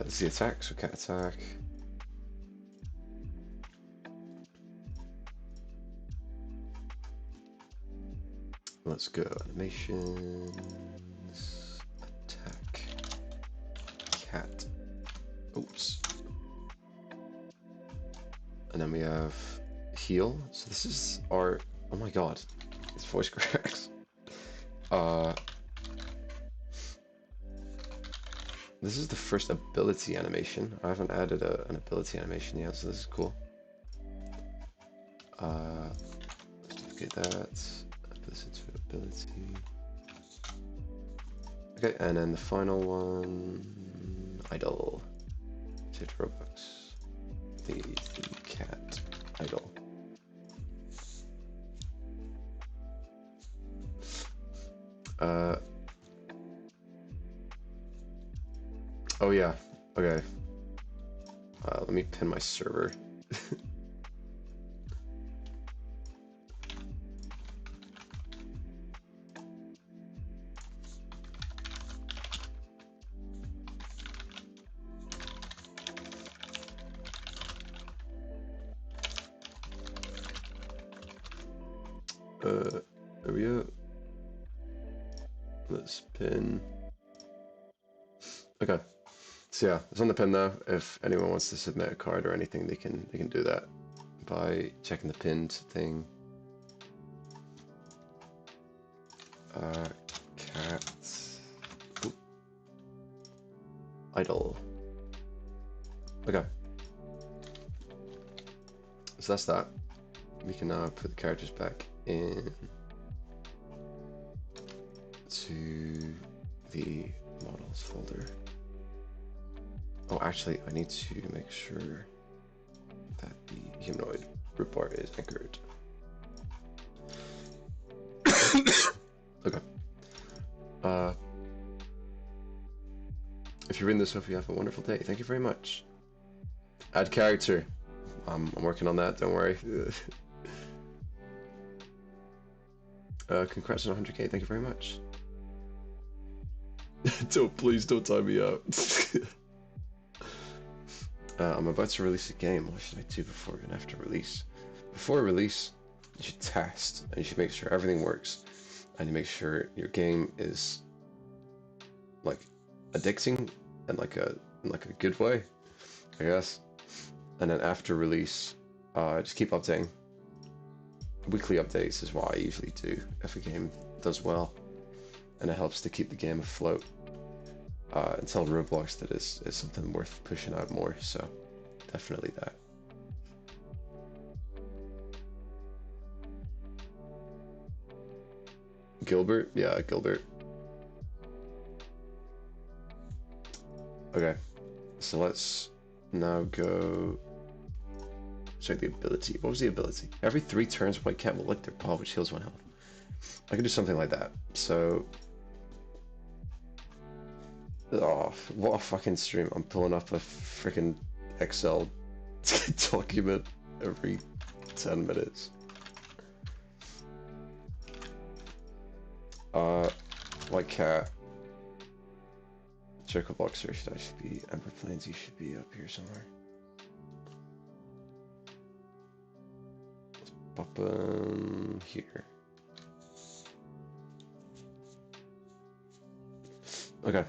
[SPEAKER 1] This is the attack, so cat attack. Let's go animations. Attack. Cat. Oops. And then we have heal. So this is our. Oh my god, it's voice cracks. This is the first ability animation. I haven't added an ability animation yet, so this is cool. Let's duplicate that. Put this into ability. Okay, and then the final one, idol. Set Robux. The cat idol. Oh yeah. Okay. Let me pin my server. There we go. Let's pin. Okay. So yeah, it's on the pin now. If anyone wants to submit a card or anything, they can do that by checking the pinned thing. Cat. Oop. Idol. Okay. So that's that. We can now put the characters back in to the models folder. Oh, actually, I need to make sure that the humanoid root bar is anchored. Okay. If you're reading this, hope you have a wonderful day. Thank you very much. Add character. I'm working on that. Don't worry. Congrats on 100k. Thank you very much. Please don't time me out. I'm about to release a game. What should I do before and after release? Before release, you should test and you should make sure everything works, and you make sure your game is like addicting and like a good way, I guess. and then after release, just keep updating. Weekly updates is what I usually do if a game does well, and it helps to keep the game afloat. And tell Roblox that is something worth pushing out more, so definitely that. Gilbert? Yeah, Gilbert. Okay, so let's now go check the ability. What was the ability? Every 3 turns, White Cat will lick their paw, which heals 1 health. I can do something like that. So, oh, what a fucking stream! I'm pulling up a freaking Excel document every 10 minutes. White Cat. Circle Boxer should actually be Emperor Plains. He should be up here somewhere. Let's pop him here. Okay.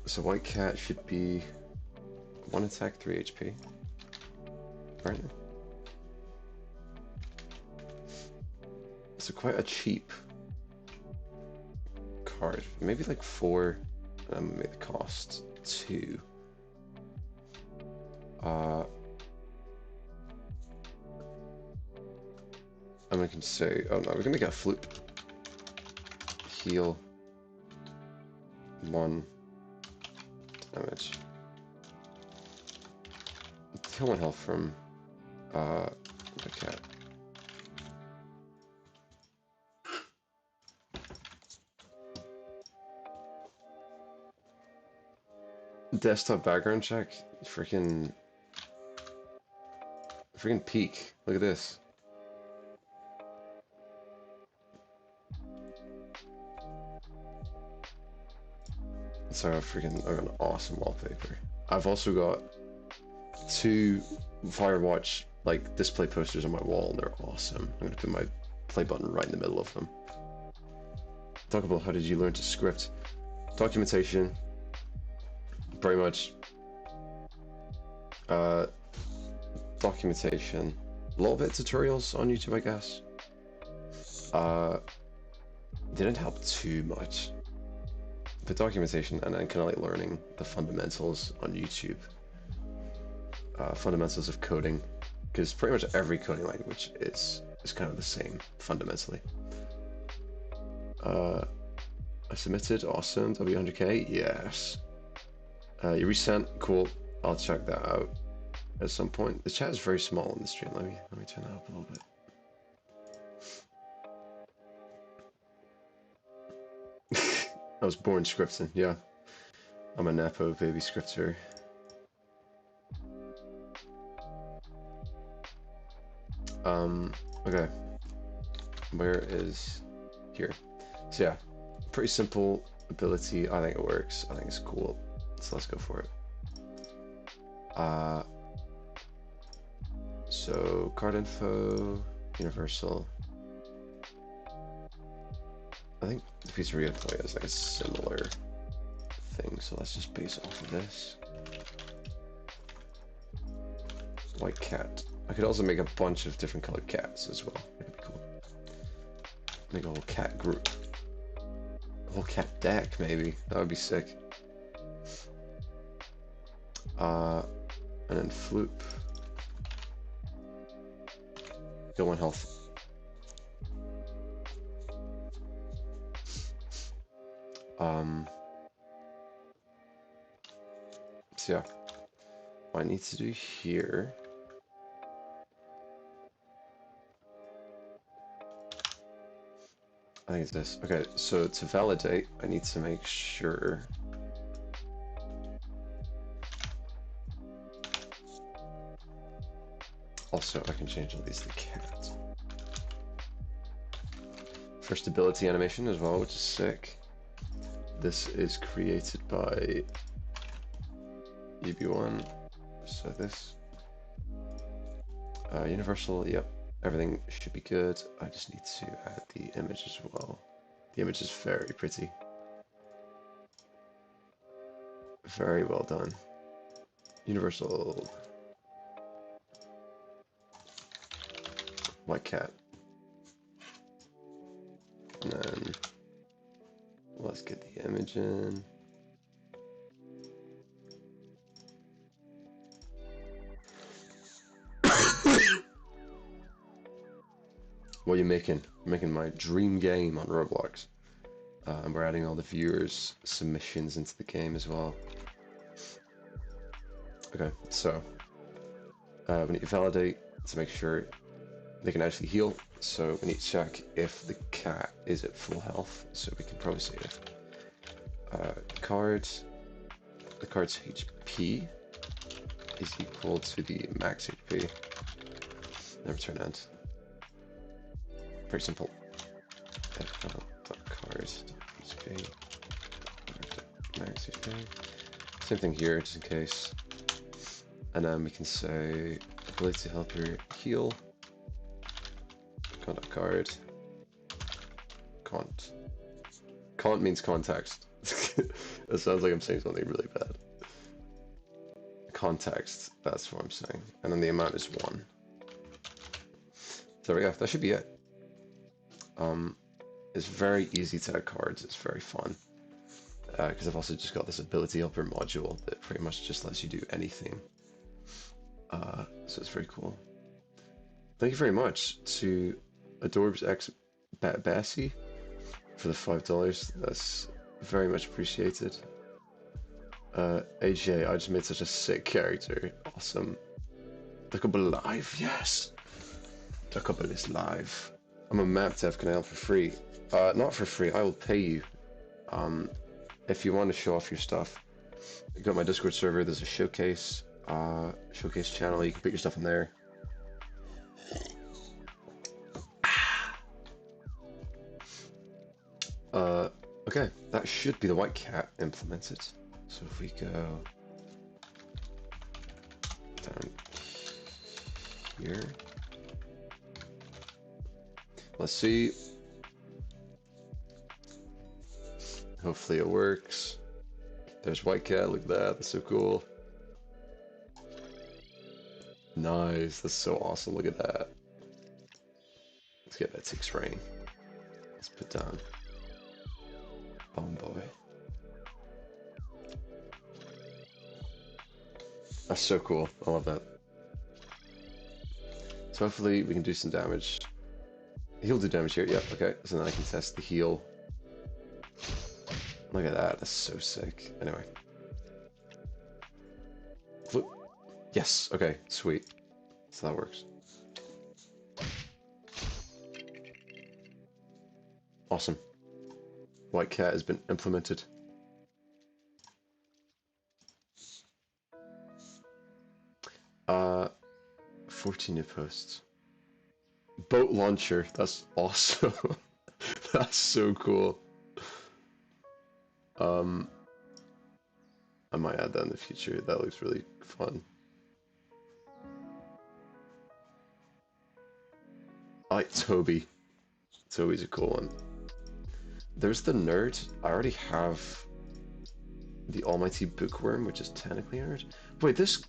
[SPEAKER 1] So White Cat should be 1 attack, 3 HP. Right. So quite a cheap card. Maybe like 4, and make the cost 2. And we can say, oh no, we're gonna get a Floop. Heal 1 damage. Heal 1 health from the cat. Desktop background check. Freaking peak. Look at this. So I've got an awesome wallpaper. I've also got 2 Firewatch like display posters on my wall, and they're awesome. I'm gonna put my play button right in the middle of them. Talk about how did you learn to script? Documentation. Pretty much. Documentation. A little bit tutorials on YouTube, I guess. Didn't help too much. But documentation and then kind of like learning the fundamentals on YouTube. Fundamentals of coding, because pretty much every coding language is kind of the same fundamentally. I submitted, awesome. W100K, yes. You resent, cool. I'll check that out at some point. The chat is very small in the stream. Let me turn that up a little bit. I was born scripting, yeah. I'm a Nepo baby scripter. Okay. Where is here? So yeah, pretty simple ability. I think it works. I think it's cool. So let's go for it. So card info, universal. I think the pizzeria toy is like a similar thing, so let's just base off of this. White cat. I could also make a bunch of different colored cats as well. That'd be cool. Make a whole cat group. A whole cat deck, maybe. That would be sick. And then Floop. Go 1 health. So yeah, what I need to do here I think it's this. Okay, so to validate, I need to make sure also I can change all these to cat. First ability animation as well, which is sick. This is created by UB1. So this universal, yep. Everything should be good. I just need to add the image as well. The image is very pretty. Very well done. Universal white cat. And then let's get the image in. What are you making? I'm making my dream game on Roblox. And we're adding all the viewers' submissions into the game as well. Okay, so we need to validate to make sure they can actually heal. So we need to check if the cat is at full health, so we can probably say if the card's HP is equal to the max HP. Then return end. Very simple. Card HP max HP. Same thing here, just in case. And then we can say ability to help her heal. Contact card. Cont. Cont means context. It sounds like I'm saying something really bad. Context, that's what I'm saying. And then the amount is 1. There we go, that should be it. It's very easy to add cards, it's very fun. Because I've also just got this ability helper module that pretty much just lets you do anything. So it's very cool. Thank you very much to Adorbs X Bessie for the $5. That's very much appreciated. AJ, I just made such a sick character. Awesome. The couple live, yes. The couple is live. I'm a map dev, can I help for free? Not for free, I will pay you. If you want to show off your stuff, you got my Discord server, there's a showcase channel, you can put your stuff in there. Okay, that should be the white cat implemented. So if we go down here, let's see. Hopefully it works. There's white cat, look at that, that's so cool. Nice, that's so awesome, look at that. Let's get that 6 rain. Let's put down Bomb Boy. That's so cool, I love that. So hopefully we can do some damage. He'll do damage here, yep, okay. So then I can test the heal. Look at that, that's so sick. Anyway. Flip. Yes, okay, sweet. So that works. Awesome. White cat has been implemented. Uh, 14 new posts. Boat launcher, that's awesome. That's so cool. I might add that in the future. That looks really fun. I like Toby. Toby's a cool one. There's the nerd. I already have the almighty bookworm, which is technically a nerd. Wait, this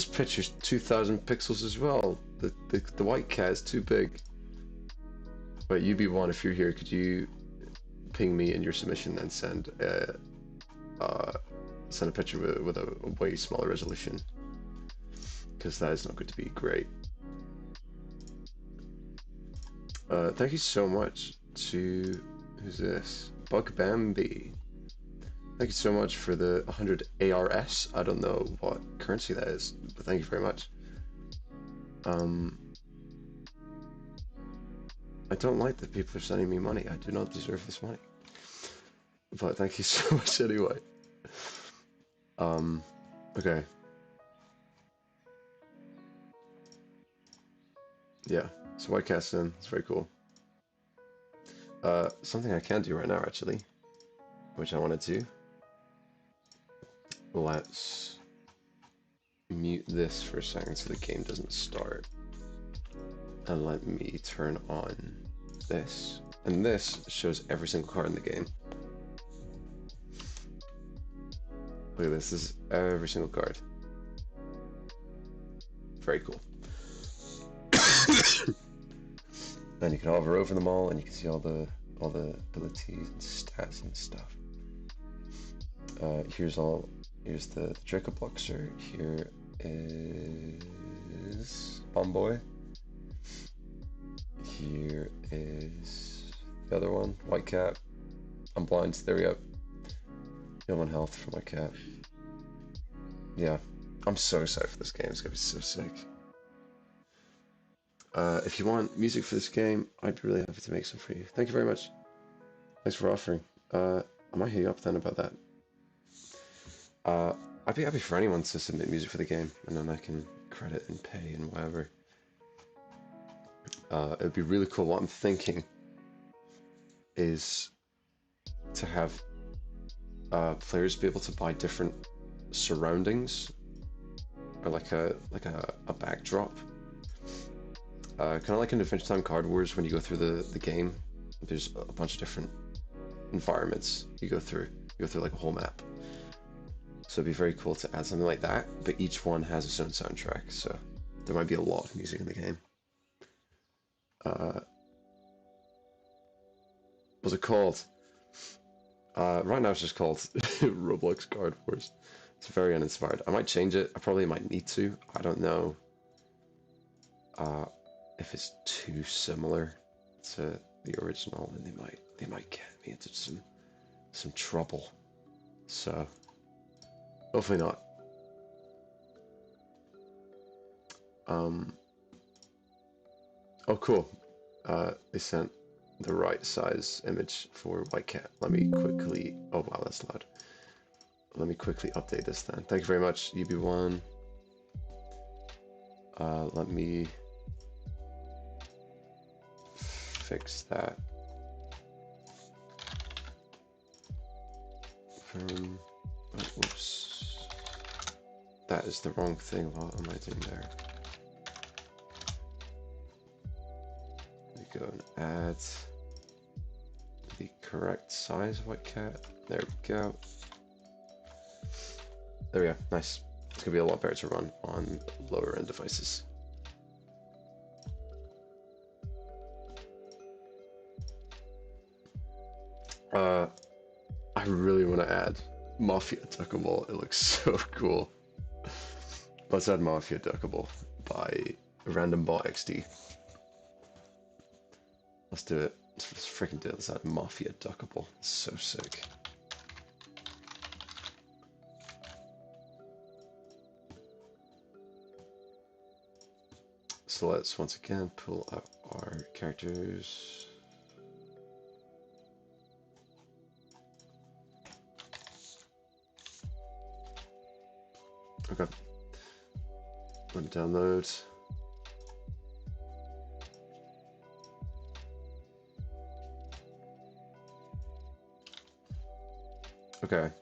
[SPEAKER 1] picture's 2,000 pixels as well. The white cat is too big. Wait, UB1, if you're here, could you ping me in your submission and send a picture with a way smaller resolution? Because that is not going to be great. Thank you so much to, who's this? Bug Bambi. Thank you so much for the 100 ARS. I don't know what currency that is, but thank you very much. I don't like that people are sending me money. I do not deserve this money. But thank you so much anyway. Okay. Yeah, so white cat's in. It's very cool. Something I can do right now, actually, which I want to do. Let's mute this for a second so the game doesn't start. And let me turn on this. And this shows every single card in the game. Look at this, this is every single card. Very cool. And you can hover over them all, and you can see all the abilities and stats and stuff. Here's the Draco Boxer. Here is Bomboy. Here is the other one, White Cat. I'm blind. There we go. No one health for my cat. Yeah, I'm so excited for this game. It's gonna be so sick. If you want music for this game, I'd be really happy to make some for you. Thank you very much. Thanks for offering. I might hit you up then about that. I'd be happy for anyone to submit music for the game, and then I can credit and pay and whatever. It'd be really cool. What I'm thinking is to have players be able to buy different surroundings, or like a backdrop. Kind of like in Adventure Time Card Wars, when you go through the game, there's a bunch of different environments you go through. You go through like a whole map. So it'd be very cool to add something like that, but each one has its own soundtrack, so there might be a lot of music in the game. What's it called? Right now it's just called Roblox Card Wars. It's very uninspired. I might change it. I probably might need to. I don't know if it's too similar to the original, and they might get me into some trouble. So hopefully not. Oh, cool. They sent the right size image for White Cat. Let me quickly. Oh wow, that's loud. Let me quickly update this then. Thank you very much, UB1. Let me fix that. Oh, whoops. That is the wrong thing. What am I doing there? Let me go and add the correct size White Cat. There we go. There we go. Nice. It's gonna be a lot better to run on lower end devices. I really want to add Mafia Duckable. It looks so cool. Let's add Mafia Duckable by Random Bot XD. Let's do it. Let's freaking do it. Let's add Mafia Duckable. It's so sick. So let's once again pull up our characters. Okay. Let me download. Okay.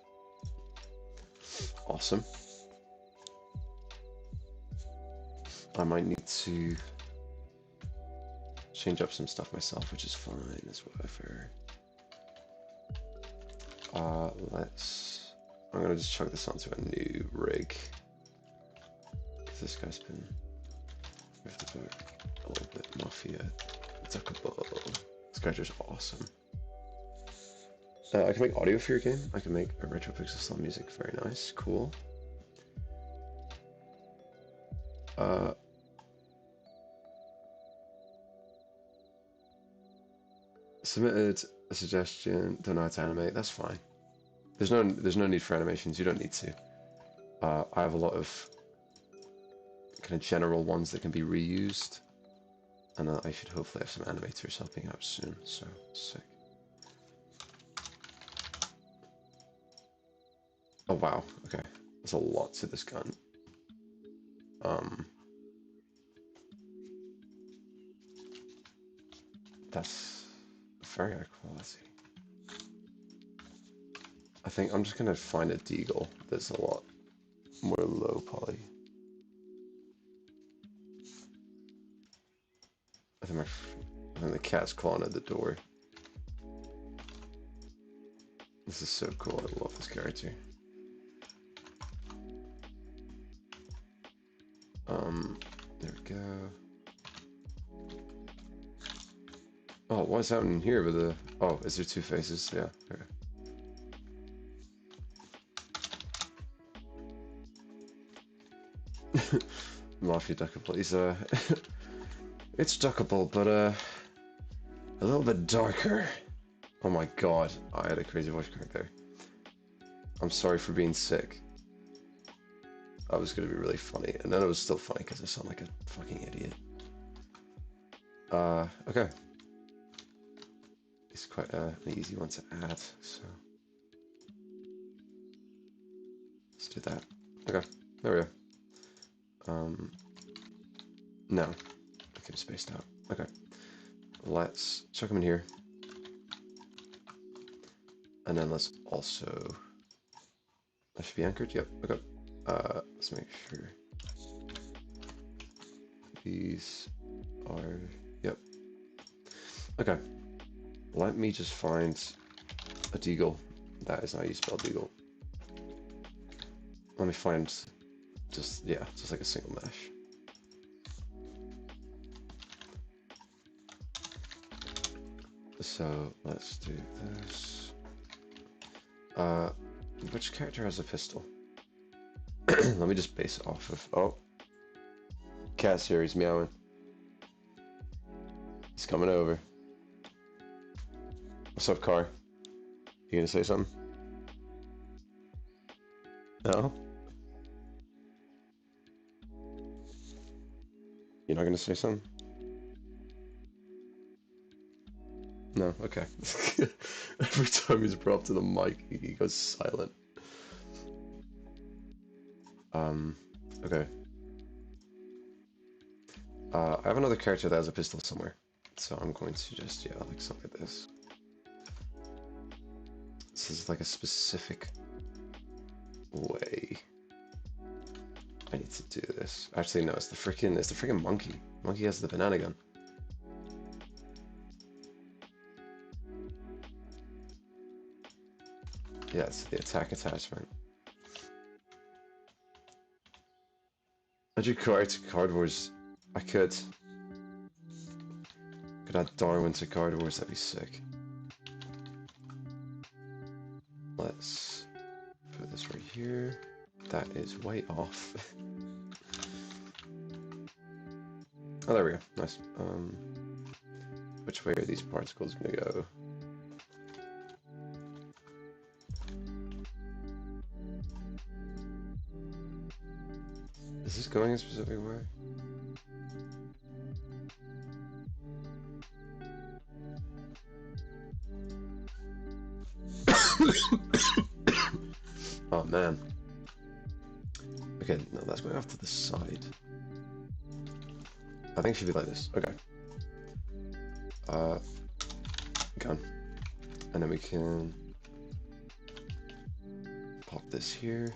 [SPEAKER 1] Awesome. I might need to change up some stuff myself, which is fine as whatever. I'm gonna just chuck this onto a new rig. Because this guy's been a little bit Mafia Duckable. This guy's just awesome. I can make audio for your game. I can make a retro pixel style music. Very nice. Cool. Submitted a suggestion. Don't know how to animate. That's fine. There's no need for animations. You don't need to. I have a lot of kind of general ones that can be reused, and I should hopefully have some animators helping out soon. So sick. Oh wow. Okay, there's a lot to this gun. That's very high quality. I think I'm just gonna find a deagle that's a lot more low poly. I think the cat's clawing at the door. This is so cool. I love this character. go. Oh, what's happening here with the... Oh, is there two faces? Yeah, okay. Mafia duckable. He's it's duckable, but a little bit darker. Oh my god, I had a crazy voice crack there. I'm sorry for being sick. I was gonna be really funny, and then it was still funny because I sound like a fucking idiot. Okay. It's quite an easy one to add, so let's do that. Okay, there we go. No. Okay, spaced out. Okay. Let's chuck them in here. And then let's also... That should be anchored? Yep, okay. Let's make sure. These are... Yep. Okay. Let me just find a deagle. That is how you spell deagle. Let me find just like a single mesh. So let's do this. Which character has a pistol? Let me just base it off of... Oh. Cat's here, he's meowing. He's coming over. What's up, Car? You gonna say something? No? You're not gonna say something? No? Okay. Every time he's brought up to the mic, he goes silent. Okay. I have another character that has a pistol somewhere. So I'm going to just, like something like this. This is like a specific way I need to do this. Actually, no, it's the freaking monkey. Monkey has the banana gun. Yeah, it's the attack attachment. I do Card Wars. I could add Darwin to Card Wars, that'd be sick. Let's put this right here. That is way off. Oh, there we go. Nice. Which way are these particles gonna go? Is this going a specific way? Oh man. Okay, no, that's going off to the side. I think it should be like this. Okay. Gun. And then we can pop this here.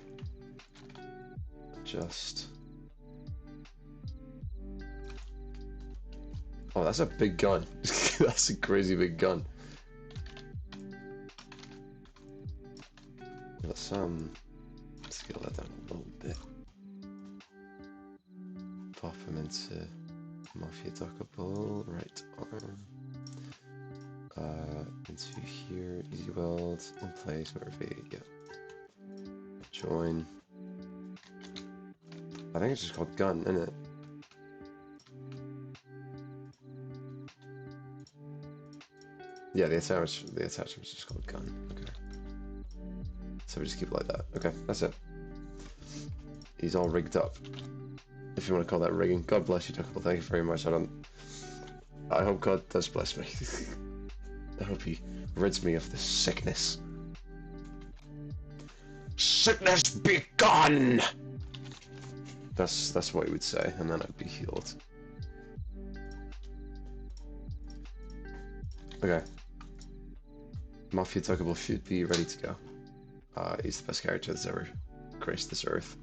[SPEAKER 1] Adjust. Oh, that's a big gun. That's a crazy big gun. Let's scale that down a little bit. Pop him into Mafia Duckable, right arm. Into here, easy weld, in place, wherever, yeah. Join. I think it's just called gun, isn't it? Yeah, the attachment's just called gun. Okay. So we just keep it like that. Okay, that's it. He's all rigged up. If you want to call that rigging. God bless you, Duckable. Thank you very much. I hope God does bless me. I hope he rids me of this sickness. Sickness be gone! That's what he would say, and then I'd be healed. Okay. Mafia Duckable should be ready to go. He's the best character that's ever graced this earth.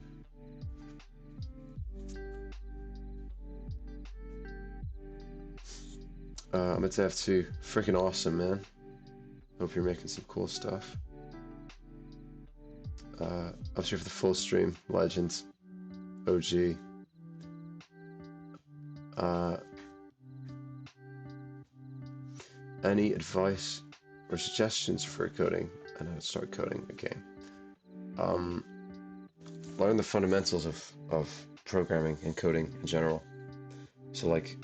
[SPEAKER 1] I'm at F2. Freaking awesome, man. Hope you're making some cool stuff. I was here for the full stream. Legends. OG. Uh, any advice or suggestions for coding and how to start coding a game? Learn the fundamentals of programming and coding in general. So like,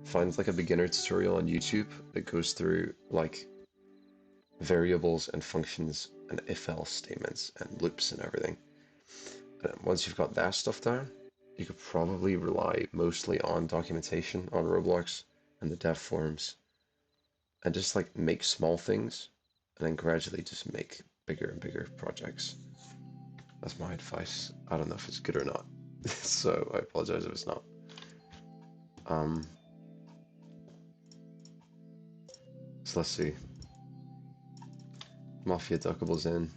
[SPEAKER 1] find like a beginner tutorial on YouTube that goes through like variables and functions and if-else statements and loops and everything. And once you've got that stuff down, you could probably rely mostly on documentation on Roblox and the dev forums, and just like make small things, and then gradually just make bigger and bigger projects. That's my advice. I don't know if it's good or not, so I apologize if it's not. So let's see. Mafia Duckable's in.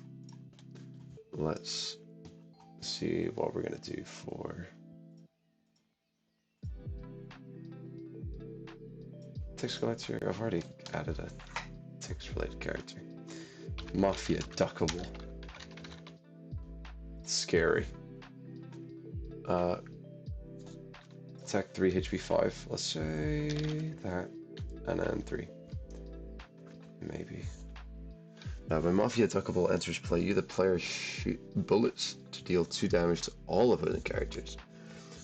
[SPEAKER 1] Let's see what we're gonna do for text collector. I've already added a text related character. Mafia Duckable. Scary. Attack 3, HP 5. Let's say that, and then 3. Maybe. When Mafia Duckable enters play, you, the player, shoot bullets to deal 2 damage to all opponent characters.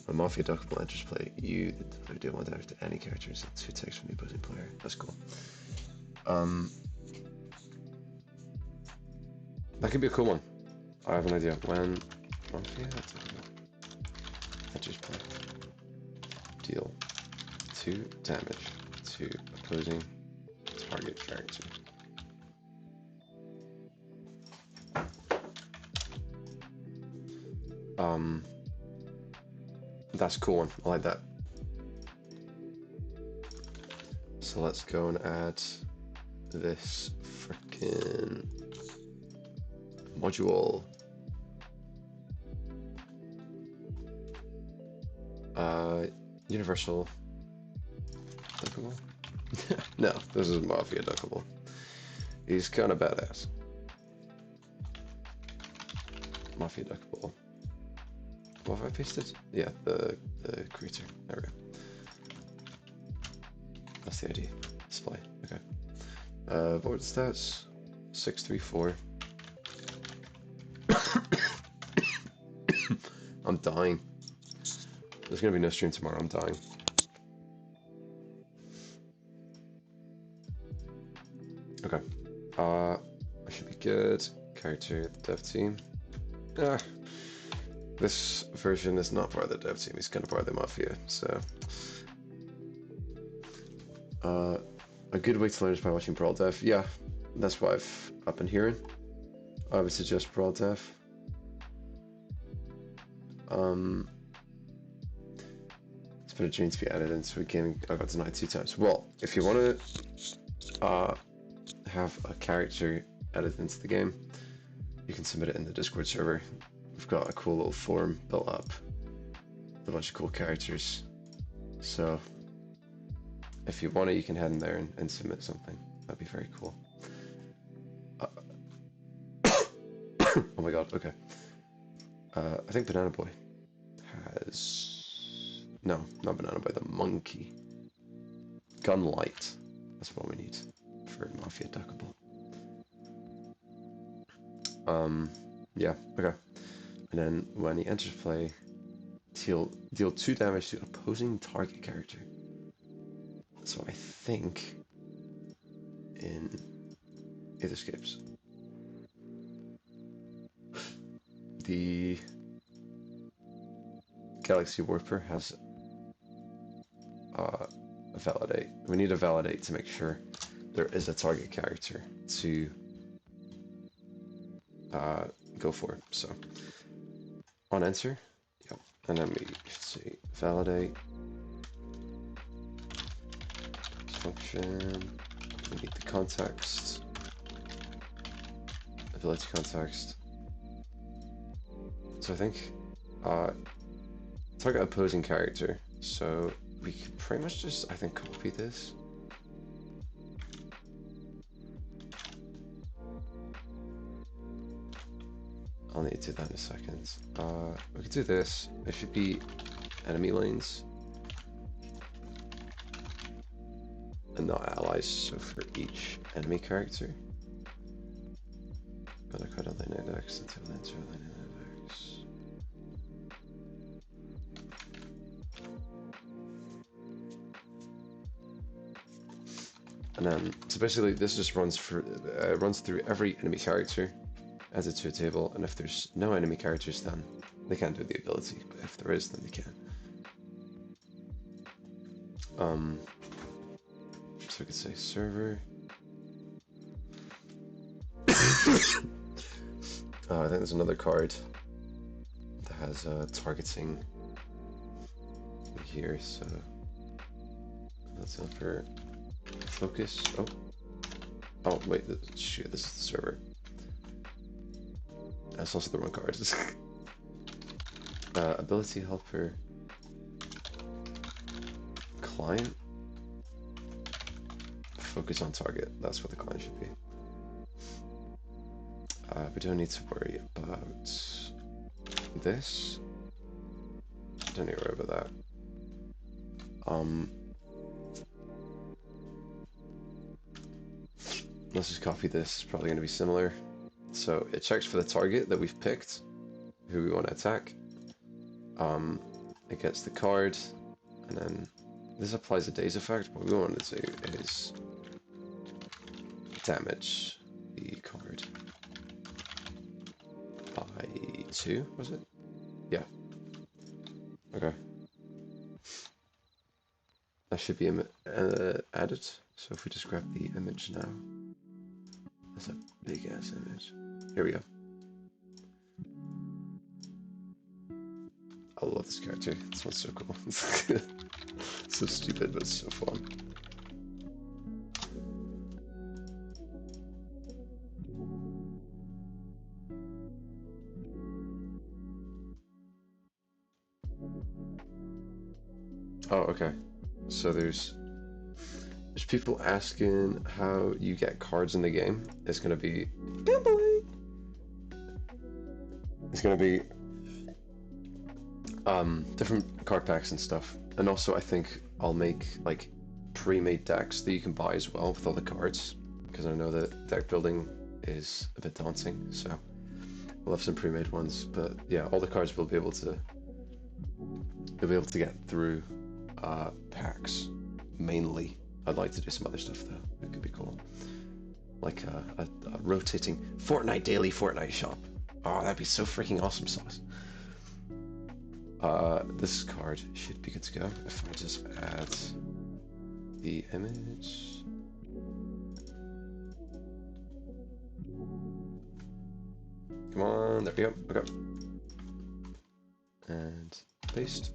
[SPEAKER 1] When Mafia Duckable enters play, you, the player, deal 1 damage to any characters and 2 attacks from the opposing player. That's cool. That could be a cool one. I have an idea. When Mafia Duckable enters play, deal 2 damage to opposing target character. That's a cool one. I like that. So let's go and add this frickin' module. Universal Duckable? No, this is Mafia Duckable. He's kind of badass. Mafia Duckable. What have I pasted? Yeah, the creator. There we go. That's the ID. Display. Okay. Board stats 634. I'm dying. There's gonna be no stream tomorrow. I'm dying. Okay. I should be good. Character, dev team. This version is not part of the dev team. He's kind of part of the Mafia, so. A good way to learn is by watching Brawl Dev. Yeah, that's what I've been hearing. I would suggest Brawl Dev. It's been a dream to be added into a game I got denied 2 times. Well, if you want to have a character added into the game, you can submit it in the Discord server. We've got a cool little forum built up with a bunch of cool characters. So if you want it, you can head in there and submit something. That'd be very cool. Oh my god, okay. I think Banana Boy has... No, not Banana Boy, the monkey. Gunlight. That's what we need for Mafia Duckable. Yeah, okay. And then when he enters play, he'll deal 2 damage to opposing target character. So I think in it escapes. The Galaxy Warper has a validate. We need a validate to make sure there is a target character to go for. So on enter, yep, and then we should see validate function. We need the context, ability context. So I think target opposing character. So we can pretty much just, I think, copy this. I'll need to do that in a second. We could do this. It should be enemy lanes. and not allies. So for each enemy character, got a card on line index until the enter line index. And then, so basically, this just runs through every enemy character, adds it to a table, and if there's no enemy characters, then they can't do the ability. But if there is, then they can. So we could say server. I think there's another card that has targeting here, so that's up for focus. Oh wait, shoot, this is the server. That's also the wrong card. Ability helper client. Focus on target. That's what the client should be. We don't need to worry about this. Don't need to worry about that. Let's just copy this. It's probably going to be similar. So it checks for the target that we've picked, who we want to attack. It gets the card, and then this applies a daze effect. What we want to do is damage the card by 2, was it? Yeah. Okay. That should be added. So if we just grab the image now. That's a big ass image. Here we go. I love this character. This one's so cool. So stupid, but it's so fun. Oh, okay. So there's people asking how you get cards in the game. It's gonna be different card packs and stuff. And also I think I'll make like pre-made decks that you can buy as well with all the cards, because I know that deck building is a bit daunting, so we'll have some pre-made ones. But yeah, all the cards will be able to get through packs mainly. I'd like to do some other stuff though. It could be cool, like a rotating Fortnite daily Fortnite shop. Oh, that'd be so freaking awesome sauce. This card should be good to go if I just add the image. Come on, there we go. Okay. And paste.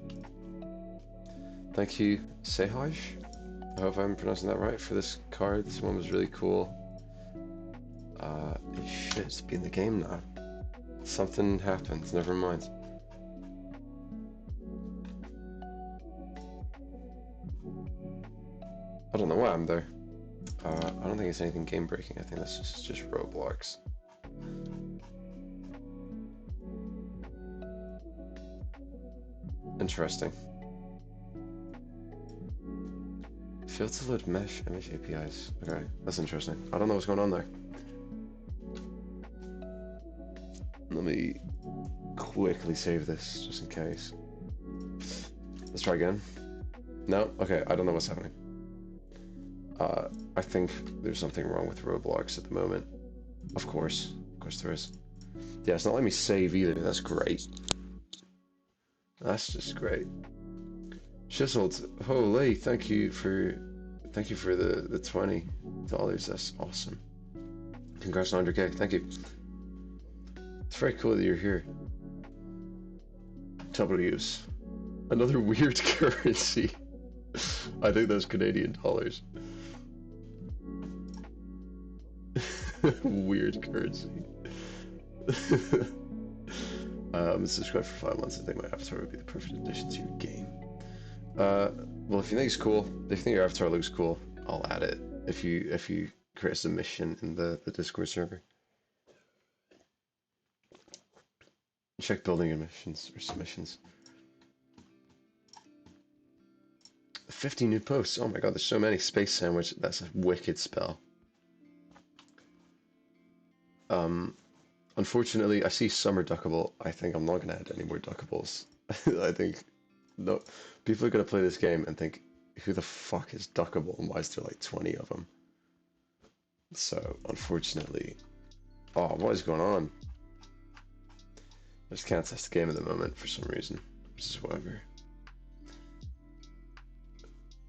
[SPEAKER 1] Thank you, Sehaj. I hope I'm pronouncing that right for this card. This one was really cool. It should be in the game now. Something happened, never mind. I don't know why I'm there. I don't think it's anything game breaking. I think this is just Roblox. Interesting. Failed to load mesh image APIs. Okay, that's interesting. I don't know what's going on there. Let me quickly save this just in case. Let's try again. No? Okay, I don't know what's happening. I think there's something wrong with Roblox at the moment. Of course there is. Yeah, it's not letting me save either. That's great. That's just great. Chiseled, holy, thank you for the $20. That's awesome. Congrats on 100K. Thank you. It's very cool that you're here. W's. Another weird currency. I think that's Canadian dollars. Weird currency. Subscribe for 5 months. I think my avatar would be the perfect addition to your game. Well, if you think it's cool, if you think your avatar looks cool, I'll add it. If you create a submission in the Discord server. Check building emissions or submissions. 50 new posts. Oh my god, there's so many. Space Sandwich, that's a wicked spell. Unfortunately, I see Summer Duckable. I think I'm not going to add any more Duckables. I think, no, people are going to play this game and think, who the fuck is Duckable and why is there like 20 of them? So, unfortunately, oh, what is going on? I just can't test the game at the moment for some reason, which is whatever.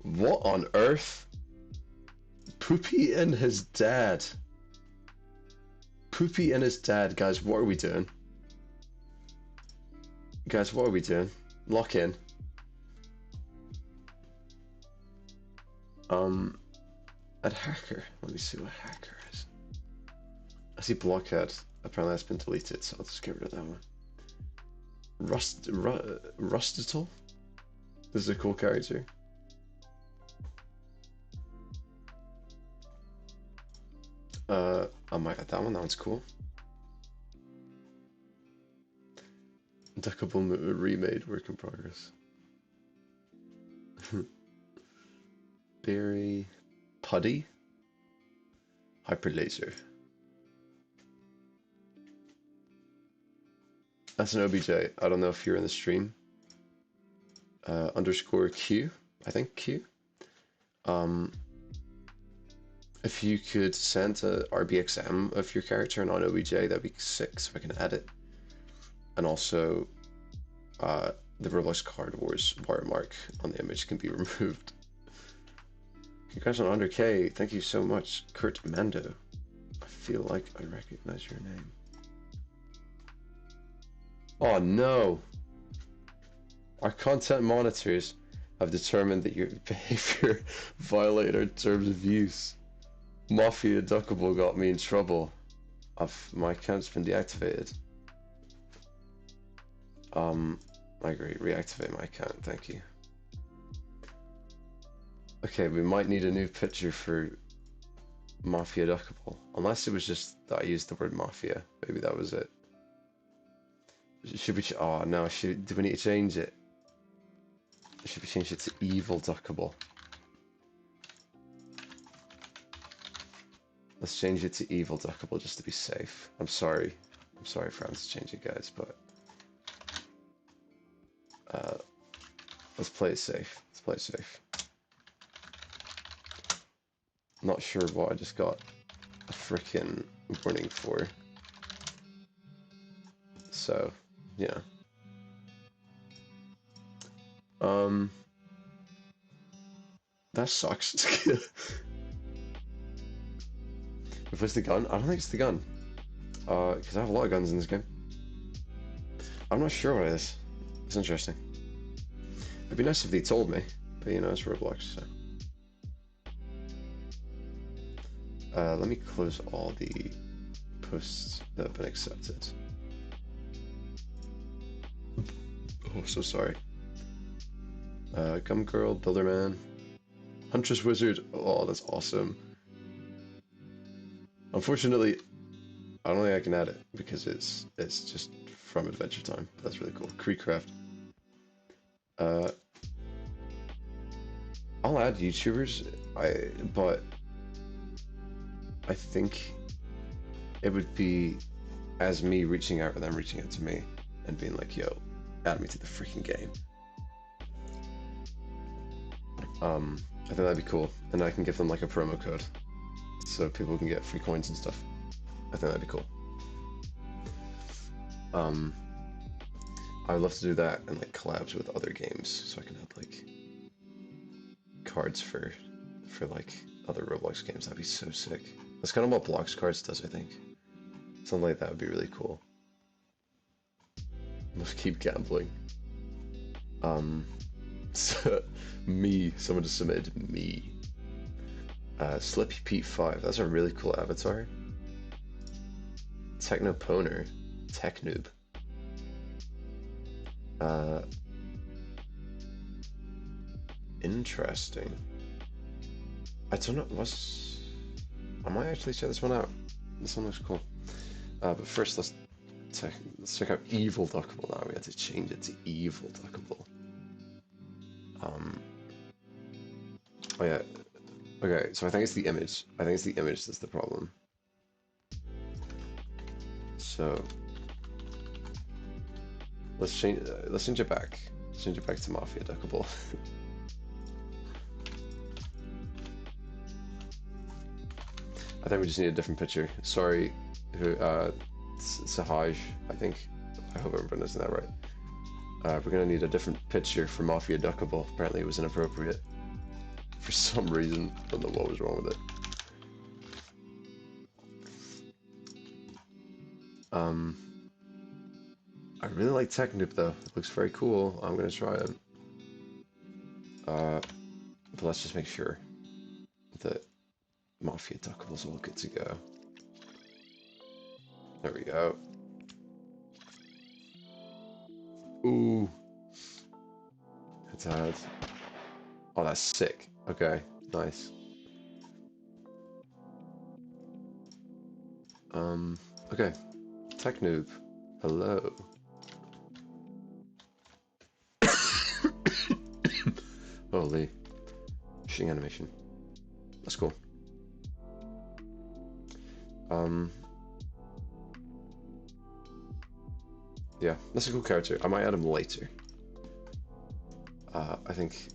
[SPEAKER 1] What on earth? Poopy and his dad. Poopy and his dad, guys, what are we doing? Guys, what are we doing? Lock in. At hacker. Let me see what hacker is. I see blockhead. Apparently that's been deleted, so I'll just get rid of that one. Rustital? This is a cool character. I might add that one. That one's cool. Duckable remade, work in progress. Berry, Putty, Hyper Laser. That's an OBJ. I don't know if you're in the stream. Underscore Q, I think Q. If you could send a RBXM of your character and on OBJ, that'd be sick, so I can add it. And also, the Roblox Card Wars watermark on the image can be removed. Congrats on 100K. Thank you so much, Kurt Mando. I feel like I recognize your name. Oh no! Our content monitors have determined that your behavior violated our terms of use. Mafia Duckable got me in trouble. My account's been deactivated. I agree. Reactivate my account. Thank you. Okay, we might need a new picture for Mafia Duckable. Unless it was just that I used the word Mafia. Maybe that was it. Should we... Oh, no. Do we need to change it? Should we change it to Evil Duckable? Let's change it to Evil Duckable just to be safe. I'm sorry. I'm sorry for having to change it, guys, but... let's play it safe. Let's play it safe. Not sure what I just got a freaking warning for. So, yeah. That sucks. If it's the gun, I don't think it's the gun. Because I have a lot of guns in this game. I'm not sure what it is. It's interesting. It'd be nice if they told me, but you know, it's Roblox, so. Let me close all the posts that have been accepted. Oh, so sorry. Gum Girl, Builderman, Huntress Wizard. Oh, that's awesome. Unfortunately, I don't think I can add it because it's just from Adventure Time. That's really cool. Creekcraft. I'll add YouTubers. But I think it would be as me reaching out or them reaching out to me and being like, yo, add me to the freaking game. I think that'd be cool. And I can give them like a promo code so people can get free coins and stuff. I think that'd be cool. I would love to do that and like collabs with other games so I can have like cards for like other Roblox games. That'd be so sick. That's kind of what Roblox Cards does, I think. Something like that would be really cool. Must keep gambling. So, me. Someone just submitted me. Slippy Pete 5. That's a really cool avatar. Technoponer. Tech noob. Interesting. I don't know. I might actually check this one out. This one looks cool. But first, let's check out Evil Duckable now. We had to change it to Evil Duckable. Oh yeah. Okay, so I think it's the image. I think it's the image that's the problem. So let's change it back. Let's change it back to Mafia Duckable. I think we just need a different picture. Sorry, Sahaj, I think. I hope I'm pronouncing that right. We're gonna need a different picture for Mafia Duckable. Apparently it was inappropriate. For some reason. Don't know what was wrong with it. I really like Technoob though. It looks very cool. I'm gonna try it. But let's just make sure that Mafia Duckable's all good to go. There we go. Ooh. It's hard. Oh, that's sick. Okay, nice. Okay. Technoob. Hello. Holy. Shing animation. That's cool. Yeah, that's a cool character. I might add him later. I think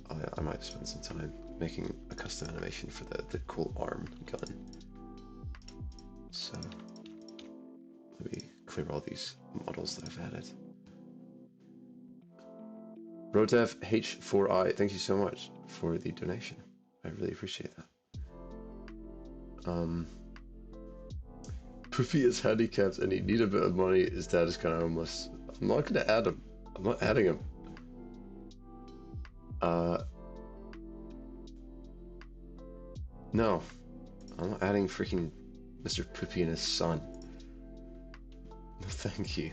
[SPEAKER 1] I might spend some time making a custom animation for the cool arm gun. So let me clear all these models that I've added. Rodev H4I, thank you so much for the donation. I really appreciate that. Poofy is handicapped and he needs a bit of money. His dad is kind of homeless. I'm not gonna add him. I'm not adding him. No. I'm not adding freaking Mr. Poopy and his son. No, thank you.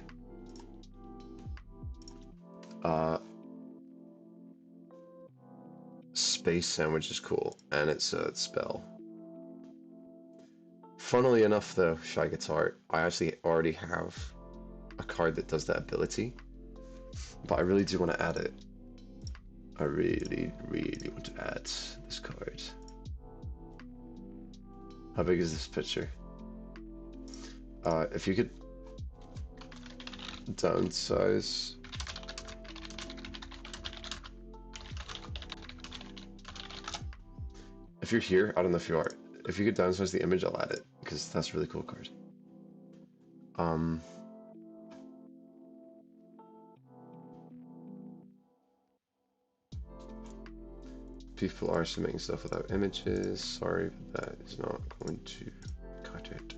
[SPEAKER 1] Space Sandwich is cool, and it's a spell. Funnily enough, though, Shy Guitar, I actually already have a card that does that ability, but I really do want to add it. I really, really want to add this card. How big is this picture? If you could downsize. If you're here, I don't know if you are. If you could downsize the image, I'll add it because that's a really cool card. People are submitting stuff without images. Sorry, but that is not going to cut it.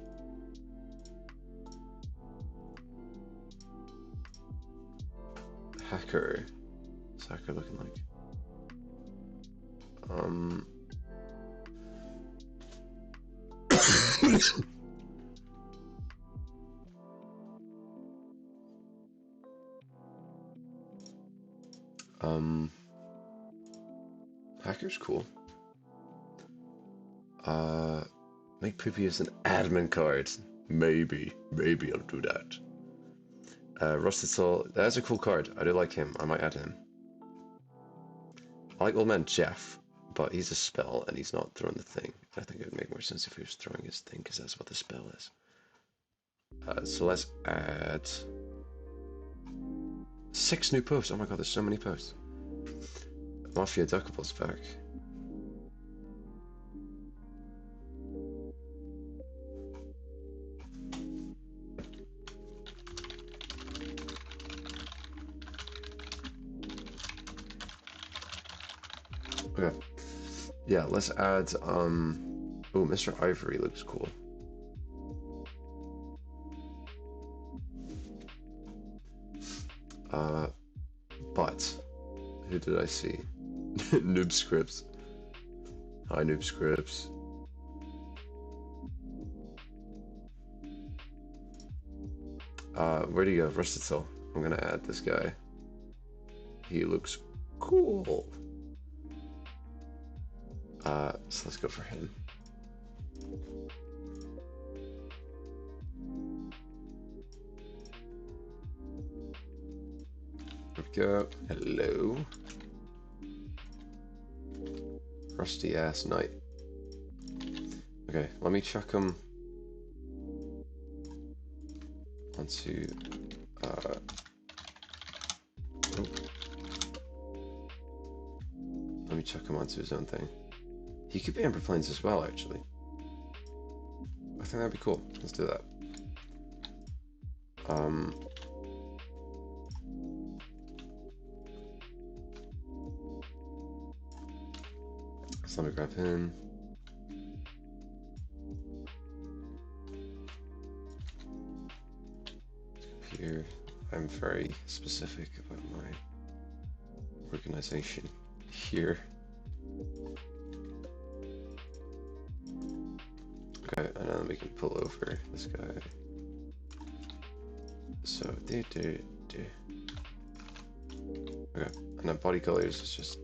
[SPEAKER 1] Hacker. What's Hacker looking like? Hacker's cool. Make Poopy as an admin card. Maybe I'll do that. Rusted Soul, that's a cool card. I do like him. I might add him. I like Old Man Jeff, but he's a spell and he's not throwing the thing. I think it would make more sense if he was throwing his thing because that's what the spell is. So let's add 6 new posts. Oh my god, there's so many posts. Mafia Duckable's back. Okay. Yeah, let's add oh, Mr. Ivory looks cool. But who did I see? Noob Scripts. Hi, Noob Scripts. Where'd he go? Rusted Soul. I'm gonna add this guy. He looks cool. So let's go for him. There we go. Hello. Rusty ass night. Okay, let me chuck them onto oh. Let me chuck him onto his own thing. He could be Emperor Planes as well, actually. I think that'd be cool. Let's do that. So let me grab him. Here, I'm very specific about my organization here. Okay, and then we can pull over this guy. So, okay, and then body colors is just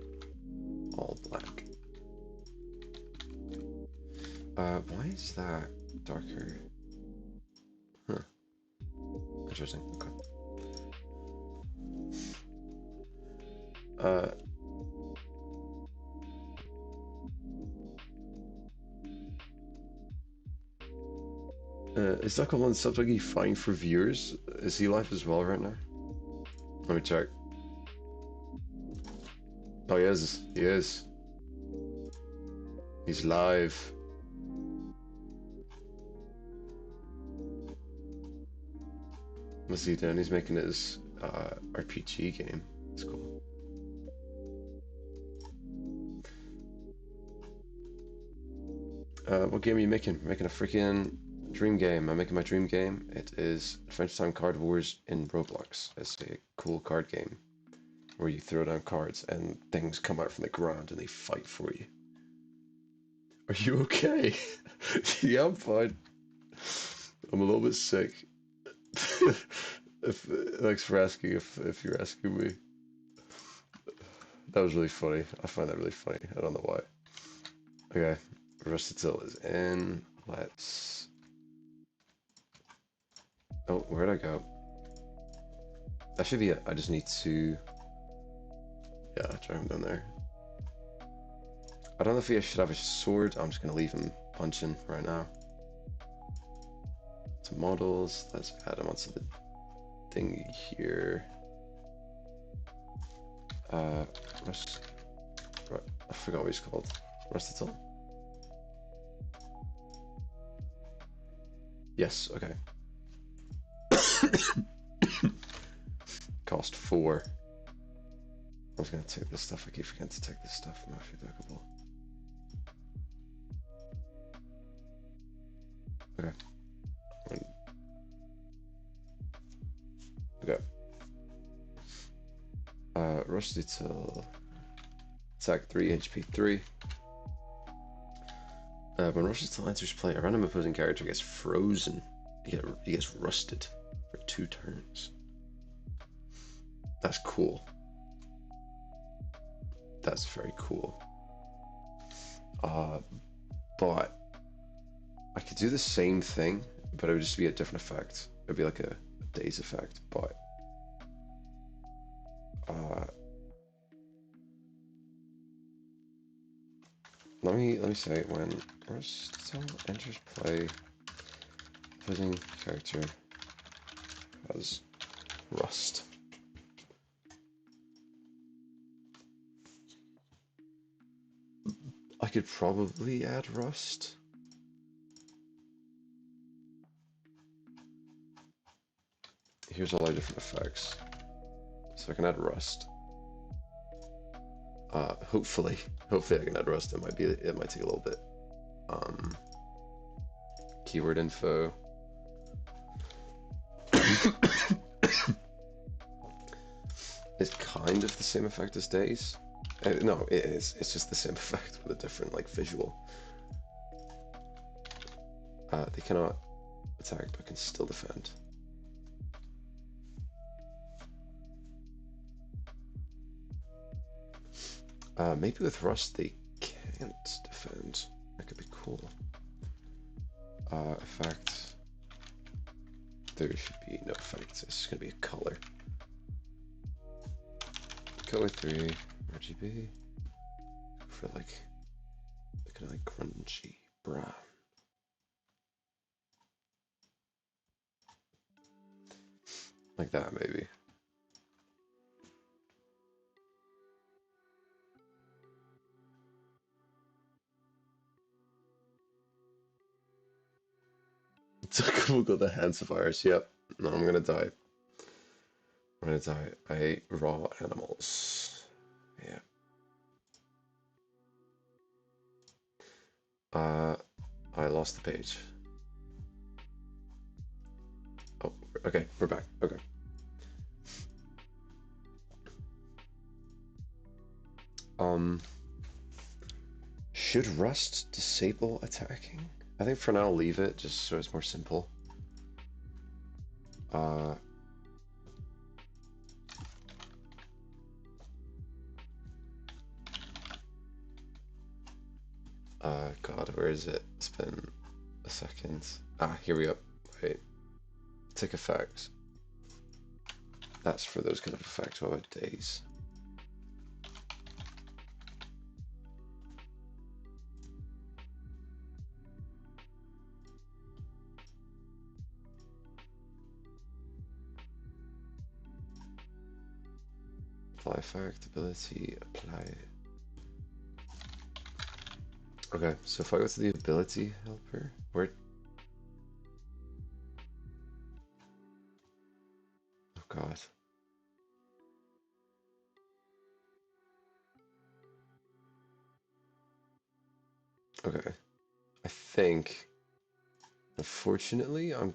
[SPEAKER 1] all black. Why is that darker? Huh. Interesting. Okay. Is Duckle on Subtuggy fine for viewers? Is he live as well right now? Let me check. Oh, he is. He is. He's live. What's he doing? He's making his RPG game. It's cool. What game are you making? I'm making a freaking dream game. I'm making my dream game. It is French Time Card Wars in Roblox. It's a cool card game where you throw down cards and things come out from the ground and they fight for you. Are you okay? Yeah, I'm fine. I'm a little bit sick. Thanks for asking if you're asking me. That was really funny. I find that really funny. I don't know why. Okay, Rustatil is in. Let's. Oh, where'd I go? That should be it. I just need to. Yeah, try him down there. I don't know if he should have a sword. I'm just gonna leave him punching right now. To models. Let's add him onto the thing here. I forgot what he's called. Rustatil? Yes, okay. Cost 4. I was gonna take this stuff. I keep forgetting to take this stuff from Mafia Duckable. Okay. Okay. Rustatil. Attack 3, HP 3. When Rustatil enters play, a random opposing character gets frozen. He gets rusted for 2 turns. That's cool. That's very cool. But I could do the same thing, but it would just be a different effect. It would be like a daze effect, but let me say when Rustatil enters play, opposing character has rust. I could probably add rust. Here's all the different effects. So I can add rust. Hopefully I can add rust. It might take a little bit. Keyword info. It's kind of the same effect as daze. No, it is. It's just the same effect with a different visual. They cannot attack, but can still defend. Maybe with rust they can't defend. That could be cool. Effect. There should be no effect. It's gonna be a color. Color 3, RGB. For kind of like grungy brown. Like that, maybe. Google the hands virus. Yep. No, I'm gonna die. I'm gonna die. I hate raw animals. Yeah. I lost the page. Oh, okay, we're back. Okay. Should Rust disable attacking? I think for now leave it just so it's more simple. God, where is it? It's been a second. Ah, here we go. Wait. Tick effects. That's for those kind of effects. What about days? Apply effect, ability, apply. Okay, so if I go to the ability helper, where? Oh God. Okay. I think, unfortunately, I'm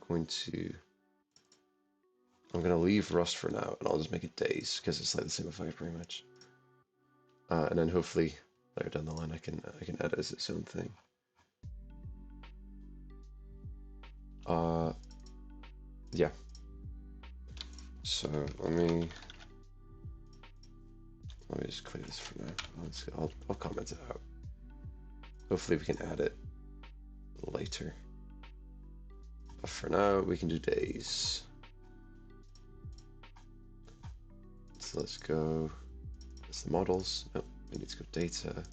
[SPEAKER 1] gonna leave Rust for now, and I'll just make it days because it's like the same effect pretty much. And then hopefully later down the line I can edit as its own thing. Yeah. So let me just clear this for now. I'll comment it out. Hopefully we can add it later. But for now we can do days. So let's go. That's the models. Nope, we need to go data.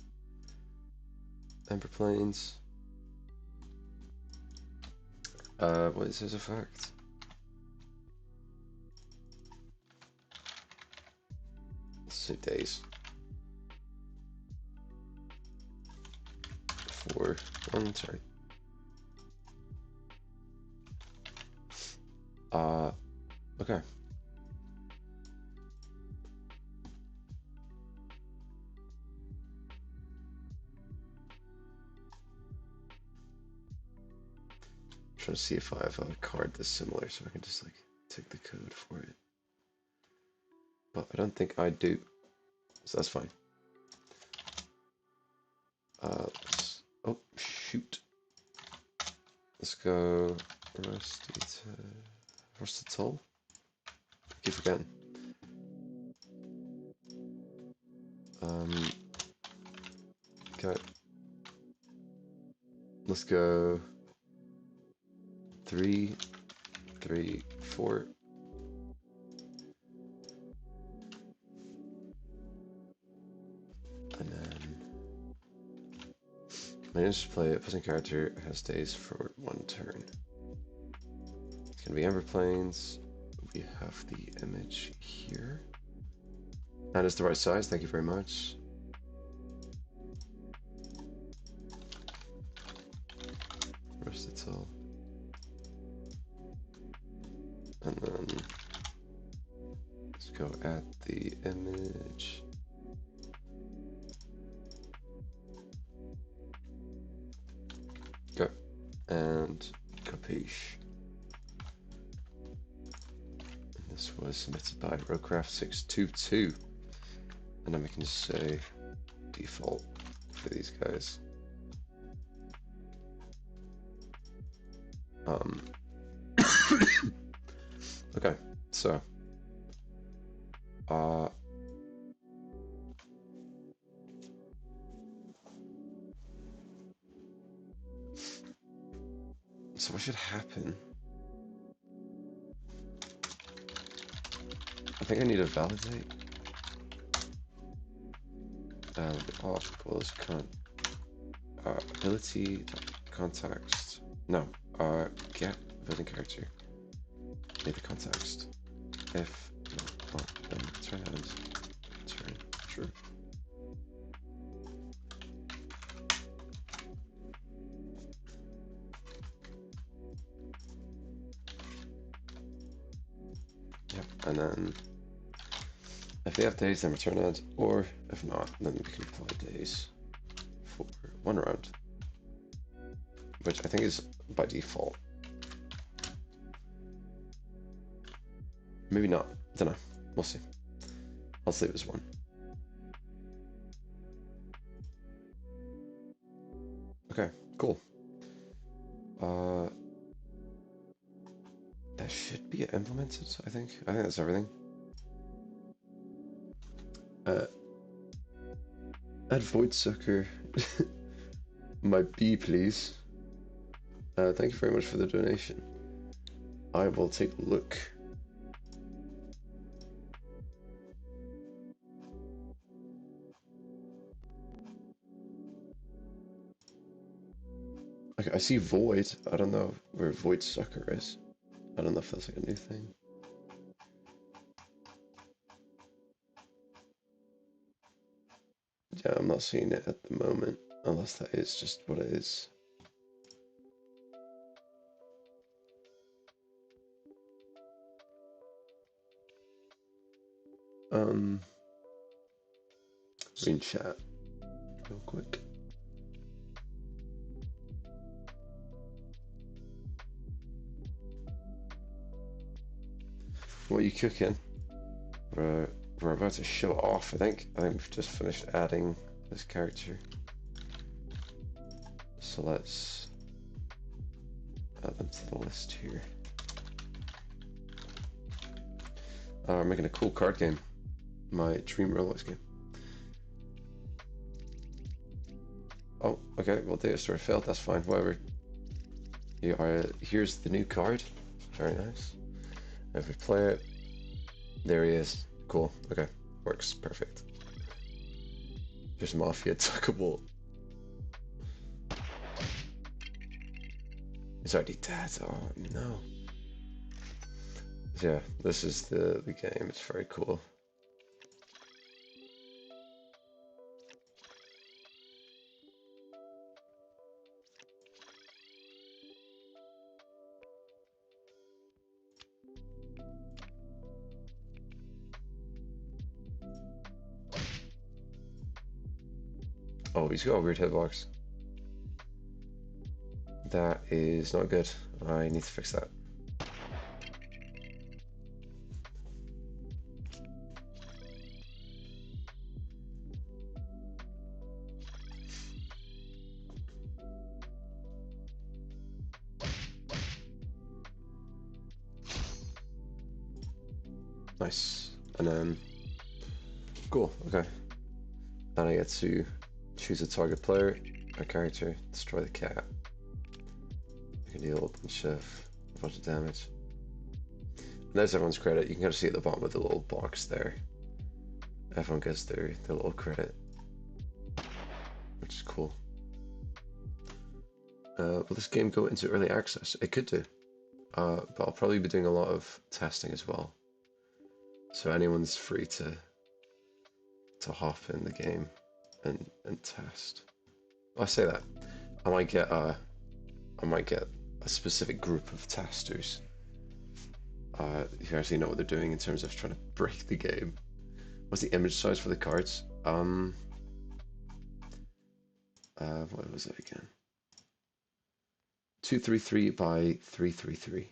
[SPEAKER 1] Ember planes. What is his effect? Let's say days. 4, 1, sorry. Okay. Trying to see if I have a card that's similar so I can just like take the code for it. But I don't think I do, so that's fine. Oh shoot. Let's go Rusty Keep forgetting. Okay. Let's go 3, 3, 4. And then my display opposing character has days for 1 turn. It's gonna be Ember Planes. We have the image here. That is the right size, thank you very much. Versatile. And then let's go at the image. Go. And capiche. And this was submitted by Rocraft622. And then we can just say default for these guys. Okay, so what should happen? I think I need to validate. And off equals current ability context. No. Get building character. Need the context. If not, then turn and turn true. Yep, and then if they have days, then return end, or if not, then we can apply days for one round, which I think is by default. Maybe not. Don't know. We'll see. I'll save as one. Okay, cool. That should be implemented, I think. I think that's everything. Add Void Sucker. My B, please. Thank you very much for the donation. I will take a look. Okay, I see Void. I don't know where Void Sucker is. I don't know if that's like a new thing. Yeah, I'm not seeing it at the moment, unless that is just what it is. Read chat real quick. What are you cooking? We're about to show it off, I think. I think we've just finished adding this character. So let's add them to the list here. We're making a cool card game. My dream Roblox game. Oh, okay, well data store failed, that's fine, whatever. Here's the new card. Very nice. If we play it, there he is. Cool, okay, works, perfect. There's Mafia Tuckable. He's already dead, oh no. Yeah, this is the game, it's very cool. Oh, he's got a weird hitbox. That is not good. I need to fix that. Nice. And then, cool, okay. Then I get to choose a target player, a character, destroy the cat. I can deal a bunch of damage. And there's everyone's credit. You can kind of see at the bottom of the little box there. Everyone gets their little credit, which is cool. Will this game go into early access? It could do, but I'll probably be doing a lot of testing as well. So anyone's free to hop in the game and test. Well, I say that I might get a specific group of testers who actually know what they're doing in terms of trying to break the game. What's the image size for the cards? What was it again? 233 by 333.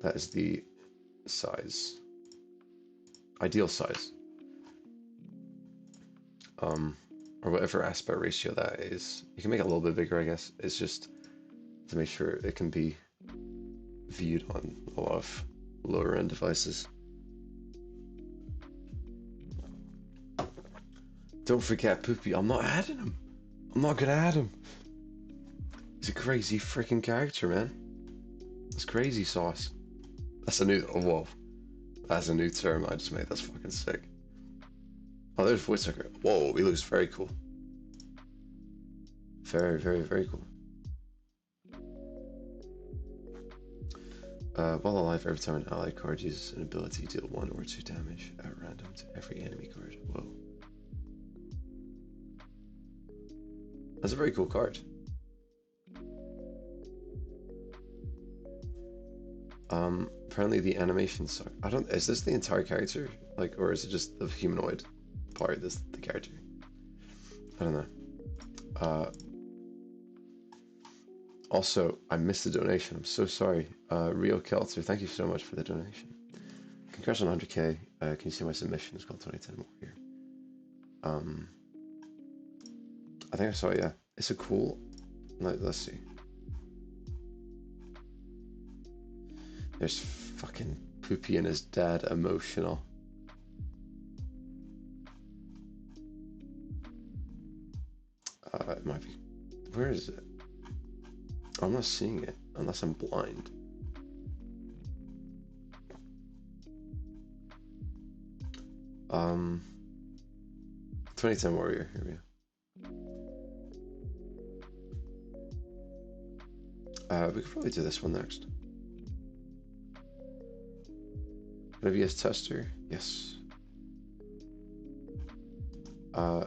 [SPEAKER 1] That is the size. Ideal size. Or whatever aspect ratio that is. You can make it a little bit bigger, I guess. It's just to make sure it can be viewed on a lot of lower end devices. Don't forget Poopy, I'm not adding him. I'm not gonna add him. He's a crazy freaking character, man. That's crazy sauce. That's a new, oh, whoa. That's a new term I just made, that's fucking sick. Oh, there's Voice Sucker. Whoa, he looks very cool. Very, very, very cool. While alive, every time an ally card uses an ability, deal 1 or 2 damage at random to every enemy card. Whoa. That's a very cool card. Apparently the animations suck. I don't, is this the entire character? Like, or is it just the humanoid part that's the character? I don't know. Also, I missed the donation. I'm so sorry. Rio Kelter, thank you so much for the donation. Congrats on 100k. Can you see my submission? It's called 2010 Warrior. I think I saw it, yeah. It's a cool... Let's see. There's fucking Poopy and his dad emotional. It might be... Where is it? I'm not seeing it, unless I'm blind. Um... 2010 Warrior, here we go. We could probably do this one next. Maybe as tester? Yes. I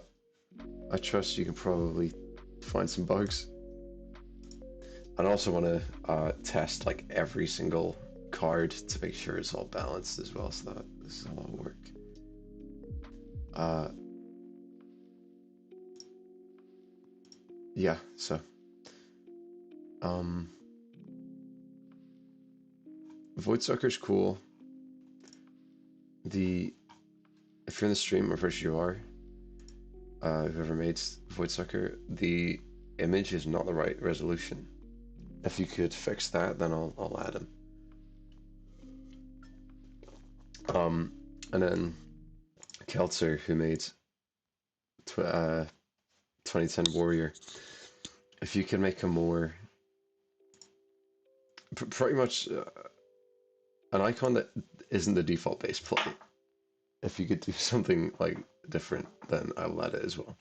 [SPEAKER 1] trust you can probably find some bugs. I also want to test like every single card to make sure it's all balanced as well, so that this is a lot of work. Yeah, so Voidsucker's cool. If you're in the stream, I'm pretty sure you are, whoever made Voidsucker, the image is not the right resolution. If you could fix that, then I'll add him. And then Kelter, who made 2010 Warrior, if you can make a more pretty much an icon that isn't the default base plate. If you could do something like different, then I'll add it as well.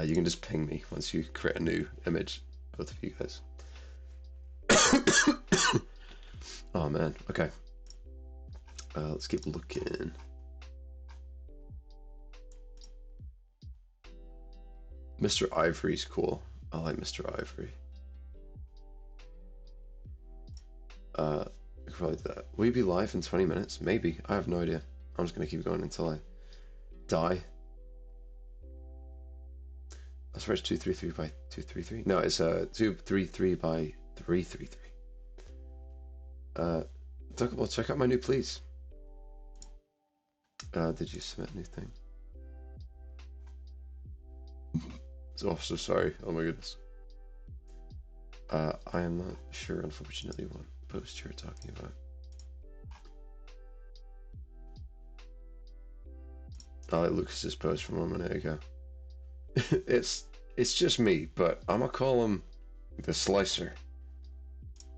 [SPEAKER 1] You can just ping me once you create a new image, both of you guys. Oh man, okay. Let's keep looking. Mr. Ivory's cool. I like Mr. Ivory. We could probably do that. Will you be live in 20 minutes? Maybe. I have no idea. I'm just gonna keep going until I die. I swear it's 233 by 233. No, it's 233 by 333. Well, check out my new please. Did you submit a new thing? Oh, so sorry. Oh my goodness. I am not sure, unfortunately, what post you're talking about. I like Lucas's post from 1 minute ago. it's just me, but I'm gonna call him the Slicer.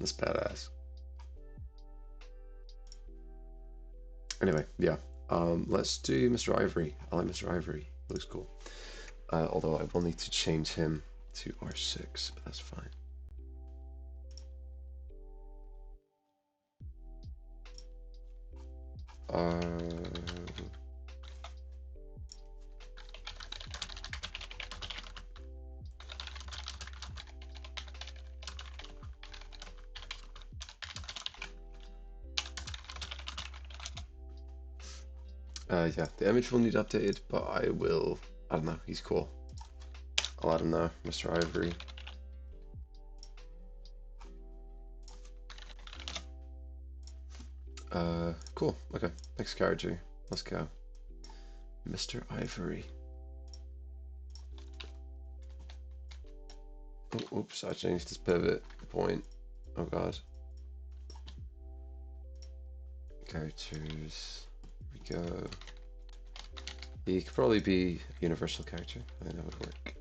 [SPEAKER 1] That's badass. Anyway, yeah. Let's do Mr. Ivory. I like Mr. Ivory. He looks cool. Although I will need to change him to R6, but that's fine. Yeah, the image will need updated, but I don't know, he's cool. I'll let him know, Mr. Ivory. Cool, okay, next character, let's go. Mr. Ivory. Oh, oops, I changed his pivot point. Oh god. Characters, here we go. He could probably be a universal character. I think that would work.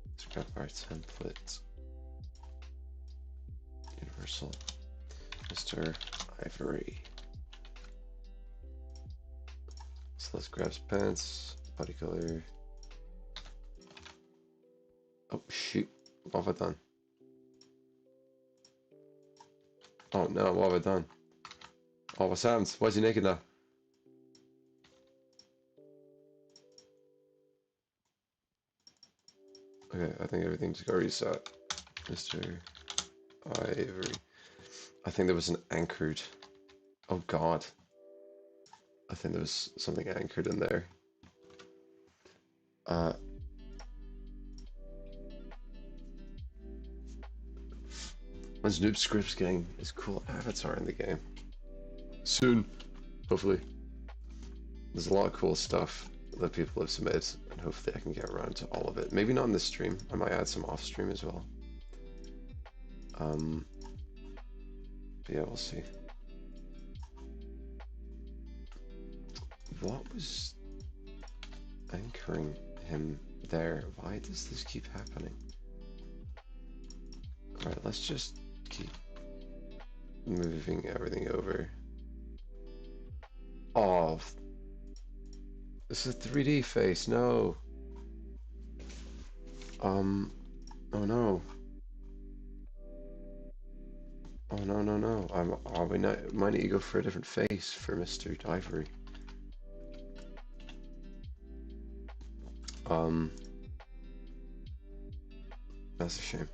[SPEAKER 1] Let's grab our template. Universal. Mr. Ivory. So let's grab his pants, body color. Shoot, what have I done? Oh no, what have I done? Oh, what's happened? Why is he naked now? Okay, I think everything just got reset. Mr. Ivory. I think there was an anchored. Oh god. I think there was something anchored in there. When's Noob Scripts getting his cool avatar in the game? Soon, hopefully. There's a lot of cool stuff that people have submitted, and hopefully I can get around to all of it. Maybe not in this stream. I might add some off stream as well. But yeah, we'll see. What was anchoring him there? Why does this keep happening? Alright, let's just keep moving everything over. Oh, this is a 3D face, no. Oh no. Oh no, no, no. We might need to go for a different face for Mr. Ivory. That's a shame.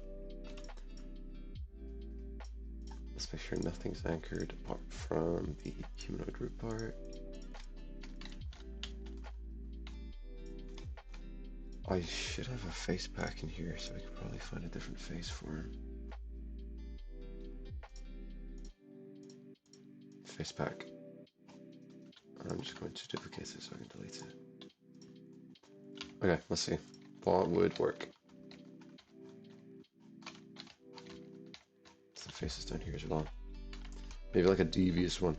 [SPEAKER 1] Let's make sure nothing's anchored apart from the humanoid root part. I should have a face pack in here, so we could probably find a different face for him. Face pack. I'm just going to duplicate it so I can delete it. Okay, let's see. What would work? Some faces down here as well. Maybe like a devious one.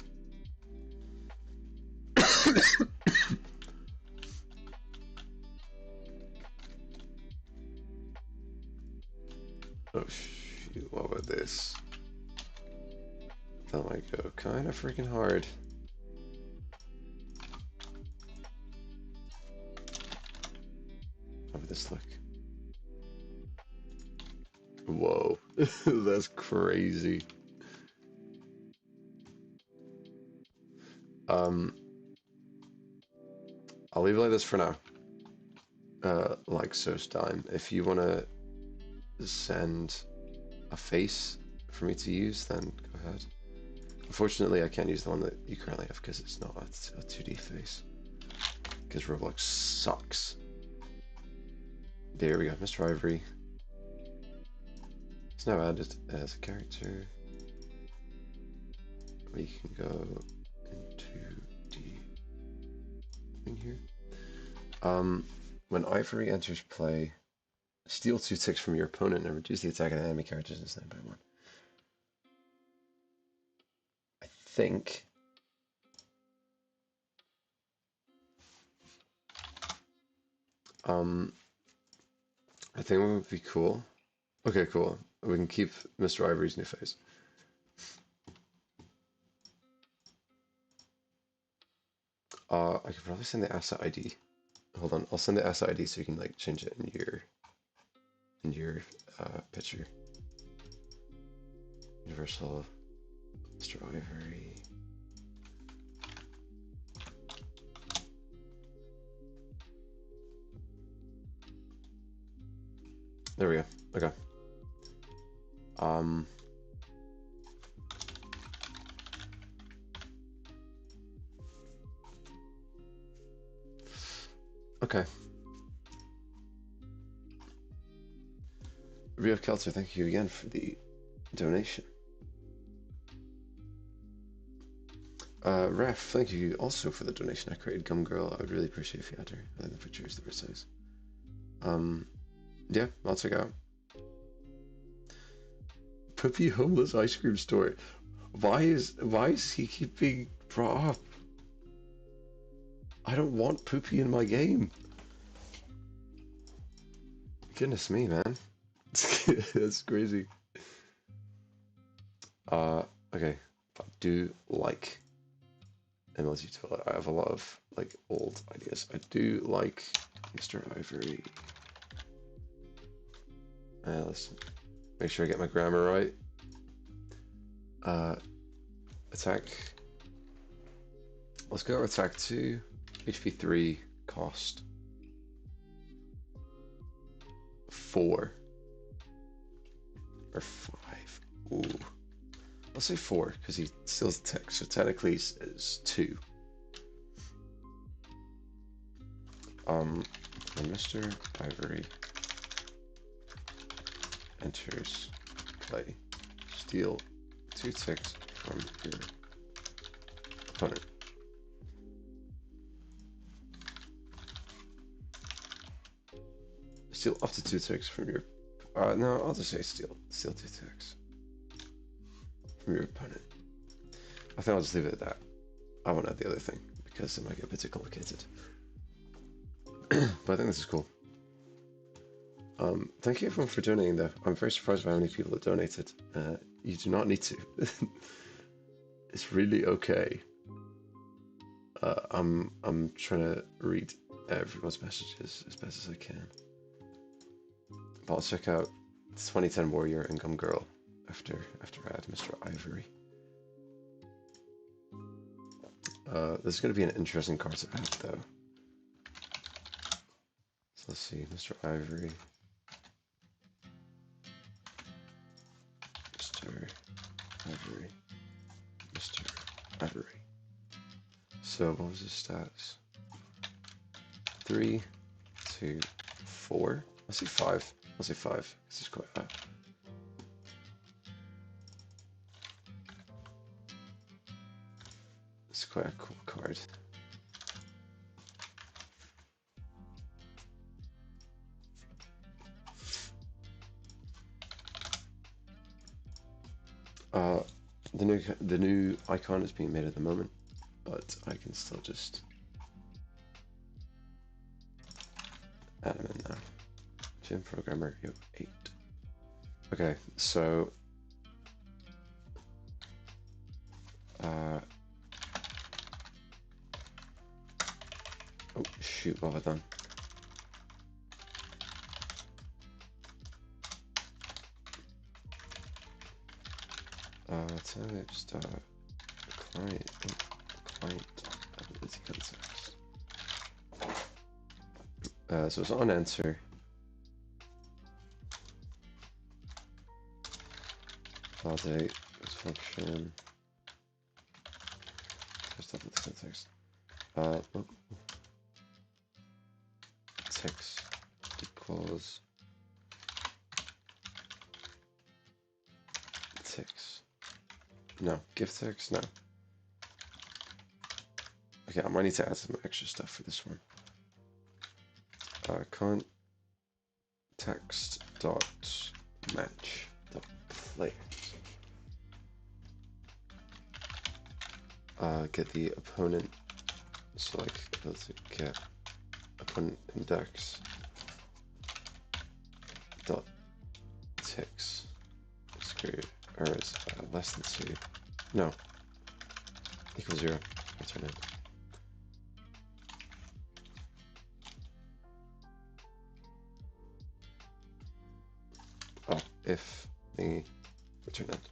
[SPEAKER 1] Oh shoot, what about this? That might go kind of freaking hard. How would this look? Whoa, that's crazy. I'll leave it like this for now. Like so Stein. If you want to send a face for me to use, then go ahead. Unfortunately, I can't use the one that you currently have because it's not a 2D face. Because Roblox sucks. There we go, Mr. Ivory. It's now added as a character. We can go into the thing here. When Ivory enters play, steal 2 ticks from your opponent and reduce the attack of enemy characters instead by 1. I think what would be cool. Okay, cool. We can keep Mr. Ivory's new face. I could probably send the asset ID. Hold on, I'll send the asset ID so you can like change it in your picture. Universal Mr. Ivory. There we go. Okay. Okay. Rio Kelter, thank you again for the donation. Ref, thank you also for the donation. I created Gum Girl. I would really appreciate if you had her. I think the picture is the right size. Yeah, I'll check out. Puppy homeless ice cream store. Why is he keep being brought up? I don't want Poopy in my game. Goodness me, man. That's crazy. Okay. I do like MLG Toilet. I have a lot of like old ideas. I do like Mr. Ivory. Let's make sure I get my grammar right. Attack. Let's go attack 2, HP 3, cost 4 or 5. Ooh, let's say 4 because he steals attack, so technically it's 2. When Mr. Ivory enters play, steal 2 ticks from your opponent. Steal up to 2 ticks from your. No, I'll just say steal 2 ticks from your opponent. I think I'll just leave it at that. I won't add the other thing because it might get a bit too complicated. But I think this is cool. Thank you everyone for donating though. I'm very surprised by how many people have donated. You do not need to. It's really okay. I'm trying to read everyone's messages as best as I can. But I'll check out 2010 Warrior and Gum Girl after I add Mr. Ivory. This is going to be an interesting card to add though. So let's see, Mr. Ivory. Mr. Ivory. Mr. Ivory. So what was his stats? 3, 2, 4. Let's say 5. Let's say 5. This is quite high. It's quite a cool card. The new icon is being made at the moment, but I can still just add him in now. Gym programmer, you have 8. Okay, so oh shoot, what have I done? Types client ability context. So it's on enter. Validate this function. First up with the context. Text equals text. No, gift text, no. Okay, I might need to add some extra stuff for this one. Context dot match dot players. Get the opponent. So like let's get opponent index dot ticks. It's great. Or is less than 2. No. Equals 0. Return it. Oh, if the return it.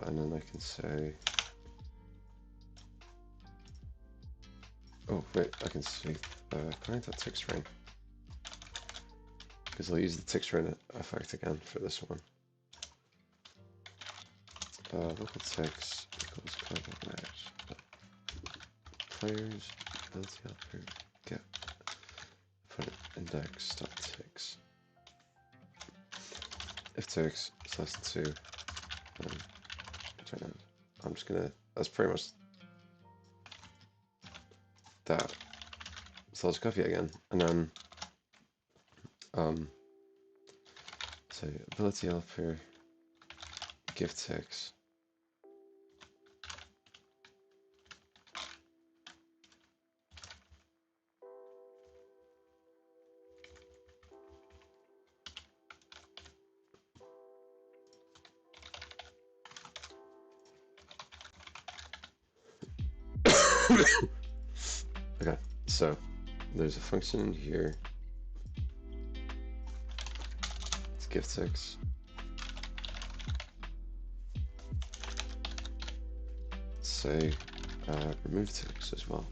[SPEAKER 1] And then I can say. Oh wait, I can say client.tick string. Because I'll use the tick string effect again for this one. Local text equals client.match. Players ability helper get opponent index dot ticks. If ticks is less than 2, then return it. I'm just gonna. That's pretty much that. So I'll just copy it again, and then so ability helper give ticks. Okay, so there's a function in here. It's gift text. Say remove text as well.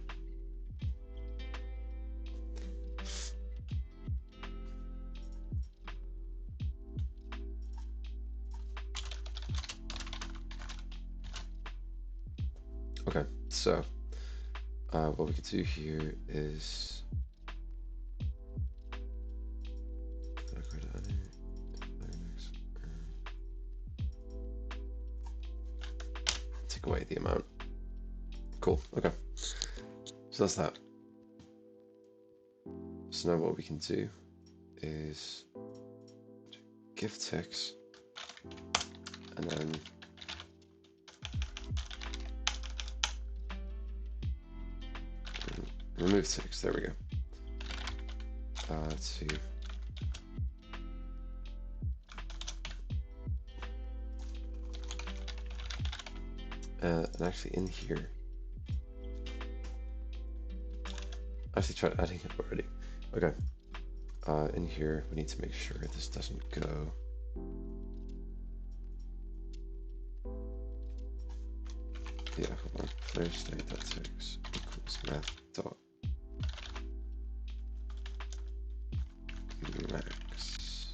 [SPEAKER 1] Okay, so what we can do here is take away the amount. Cool, okay. So that's that. So now what we can do is give text and then remove text. There we go. Let's see. And actually in here, I actually tried adding it already. Okay. In here, we need to make sure this doesn't go. Yeah, hold on. Player state.text equals math dot max.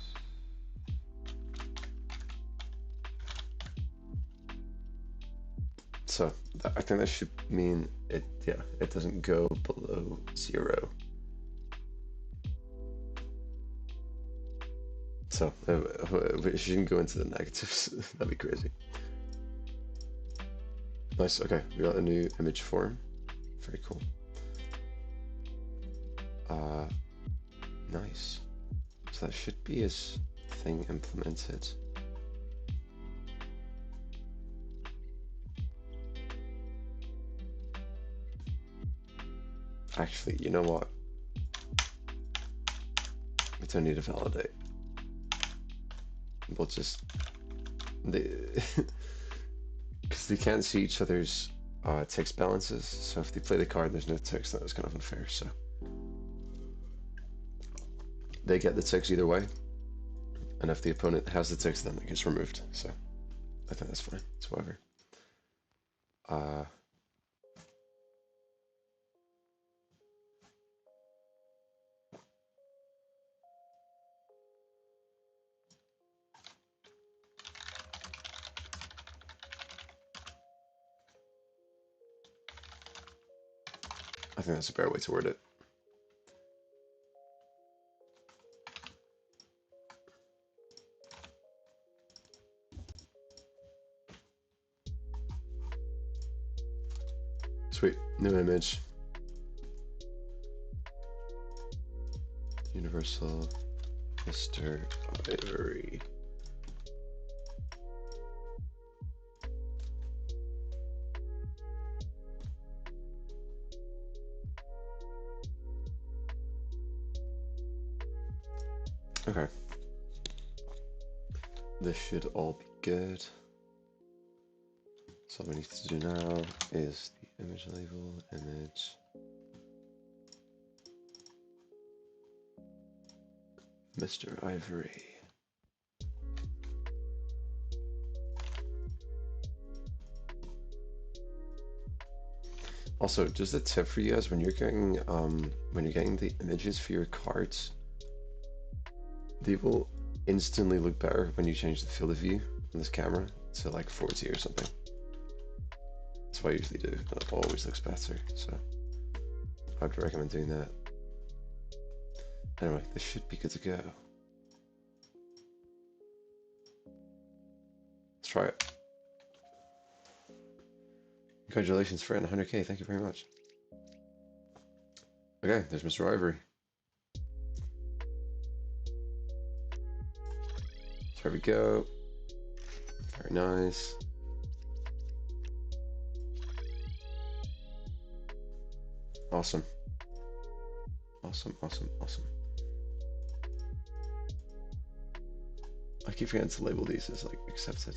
[SPEAKER 1] So I think that should mean it. Yeah, it doesn't go below 0. So we shouldn't go into the negatives. That'd be crazy. Nice. Okay, we got a new image form. Very cool. Nice. So that should be his thing implemented. Actually, you know what? We don't need to validate. We'll just because they can't see each other's text balances. So if they play the card and there's no text, that was kind of unfair. So they get the text either way, and if the opponent has the text, then it gets removed. So I think that's fine. It's whatever. I think that's a better way to word it. Sweet, new image. Universal Mr. Ivory. Okay. This should all be good. So what we need to do now is the image label, image. Mr. Ivory. Also, just a tip for you guys: when you're getting the images for your cards, they will instantly look better when you change the field of view on this camera to like 40 or something. That's what I usually do, and it always looks better. So I'd recommend doing that. Anyway, this should be good to go. Let's try it. Congratulations, friend, 100k, thank you very much. Okay, there's Mr. Ivory. There we go. Very nice. Awesome. Awesome, awesome, awesome. I keep forgetting to label these as like accepted.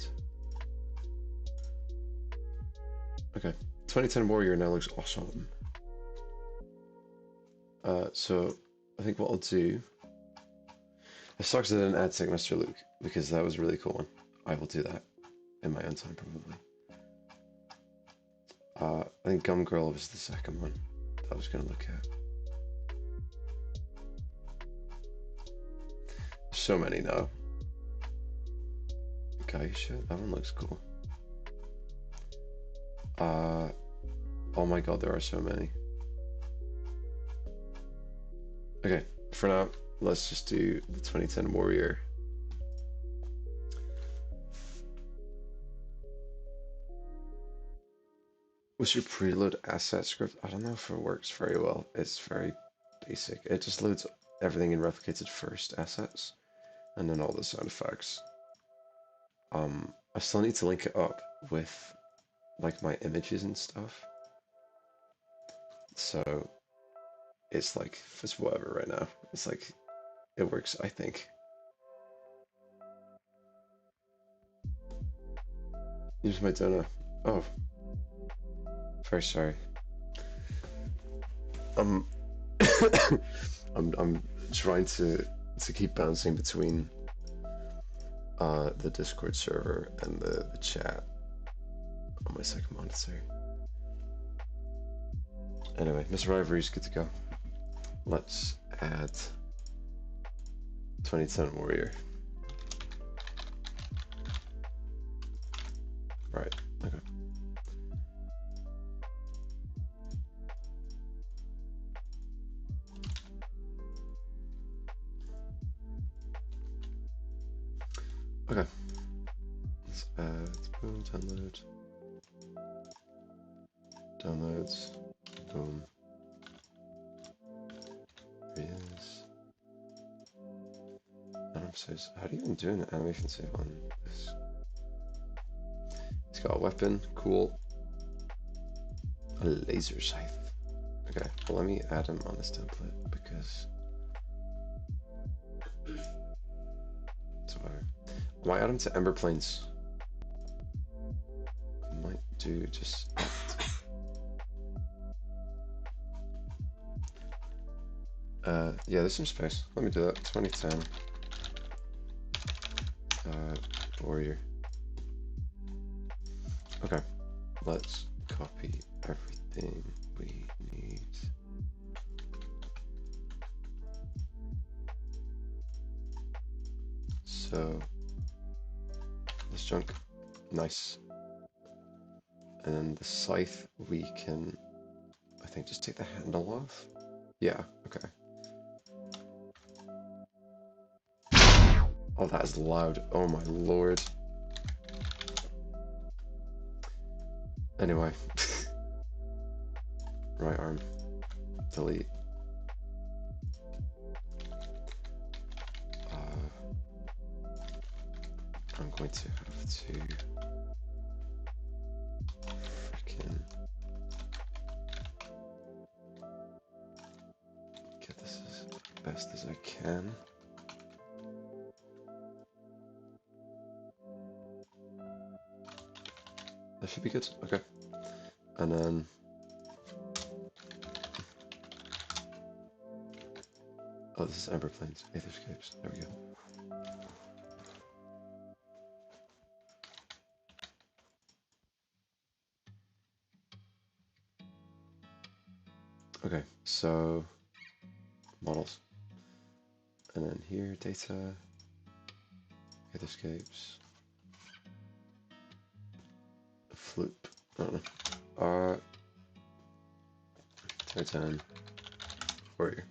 [SPEAKER 1] Okay, 2010 Warrior now looks awesome. So I think what I'll do, it sucks that I didn't add Sick Mr. Luke because that was a really cool one. I will do that in my own time probably. I think Gum Girl was the second one that I was gonna look at. So many now. Geisha, that one looks cool. Oh my god, there are so many. Okay, for now, let's just do the 2010 Warrior. What's your preload asset script? I don't know if it works very well. It's very basic. It just loads everything in replicated first assets, and then all the sound effects. I still need to link it up with like my images and stuff. So it's like it's whatever right now. It's like it works, I think. Use my donor. Oh, very sorry. I'm I'm trying to keep bouncing between the Discord server and the chat on my second monitor. Anyway, Mr. Ivory's good to go. Let's add 2010 Warrior. Right, okay. Okay. Let's add, boom, download. Downloads, boom. There he is. Anim says, how do you even do an animation save on this? He's got a weapon, cool. A laser scythe. Okay, well let me add him on this template because it's whatever. I might add him to Ember Plains. I might do just yeah, there's some space. Let me do that. 2010 Warrior. Okay, let's copy everything we need. So this junk, nice. And then the scythe we can, I think, just take the handle off. Yeah, okay. Oh, that is loud. Oh my lord. Anyway. Right arm. Delete. I'm going to have to freaking get this as best as I can. That should be good. Okay. And then oh, this is Ember Plains, Aetherscapes. There we go. Okay, so models. And then here, data, Aetherscapes, Floop. I don't know. 2010 Warrior.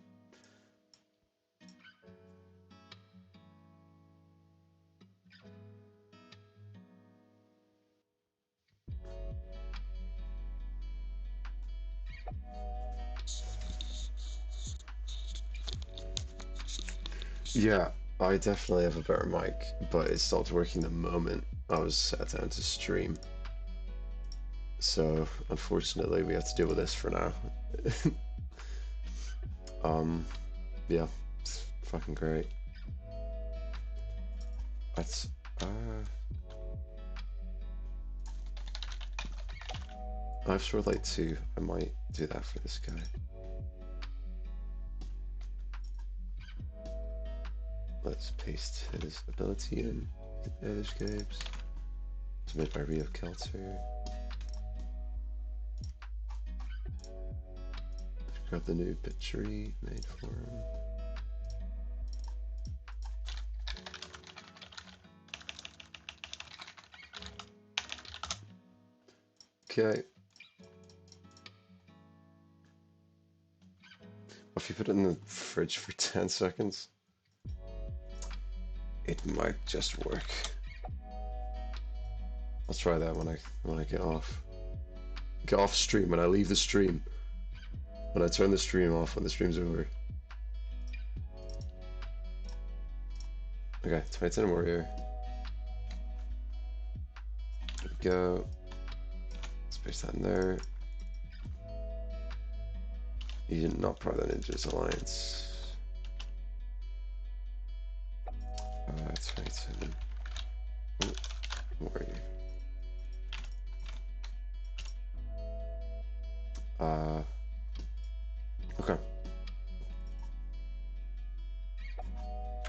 [SPEAKER 1] Yeah, I definitely have a better mic, but it stopped working the moment I was sat down to stream. So, unfortunately, we have to deal with this for now. Yeah, it's fucking great. That's, I have Sword Light 2. I might do that for this guy. Let's paste his ability in. Escapes. It's made by Rio Kelter. Got the new picture made for him. Okay. If you put it in the fridge for 10 seconds, it might just work. I'll try that when I get off. Get off stream, when I leave the stream. When I turn the stream off, when the stream's over. Okay, 2010 Warrior. There we go. Let's paste that in there. You did not part of the Ninjas Alliance. 27. Oh, Warrior. Okay.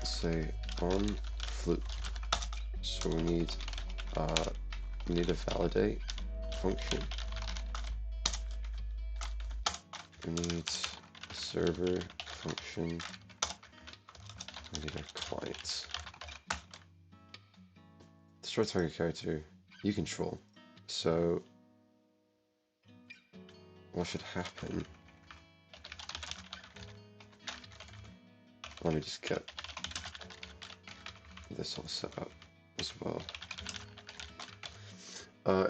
[SPEAKER 1] Say on flute. So we need a validate function. We need a server function. We need our clients. Destroy target character. You control. So what should happen? Let me just get this all set up as well.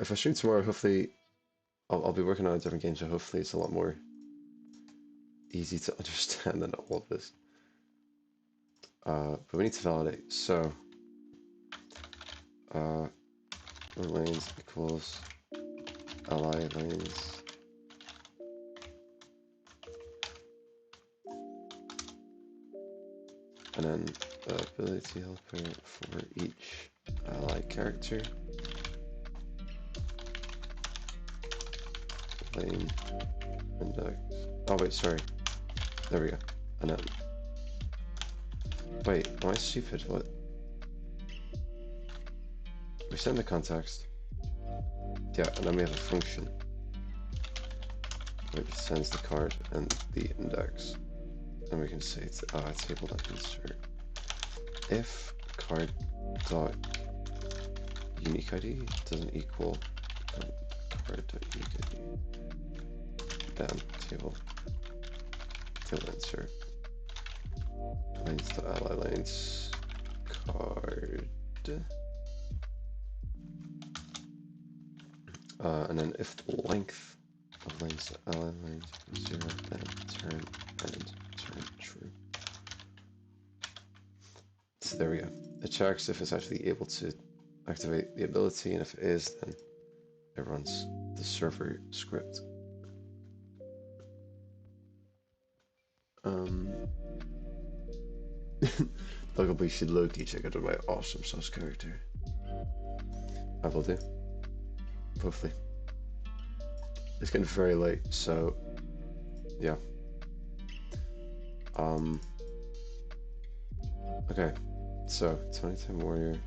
[SPEAKER 1] If I stream tomorrow, hopefully I'll be working on a different game, so hopefully it's a lot more easy to understand than all of this. But we need to validate. So lanes equals ally lanes. And then the ability helper for each ally character. Lane index. Oh wait, sorry. There we go. And then. Wait, am I stupid? What? We send the context. Yeah, and then we have a function which sends the card and the index. And we can say it's table.insert if card dot unique ID doesn't equal card dot unique ID, then table insert lanes to ally lanes card, and then if the length of lanes to ally lanes is 0, then turn true. So there we go. It checks if it's actually able to activate the ability, and if it is, then it runs the server script. Luckily, should Loki check out my awesome sauce character. I will do. Hopefully. It's getting very late, so yeah. Okay, so 2010 Warrior.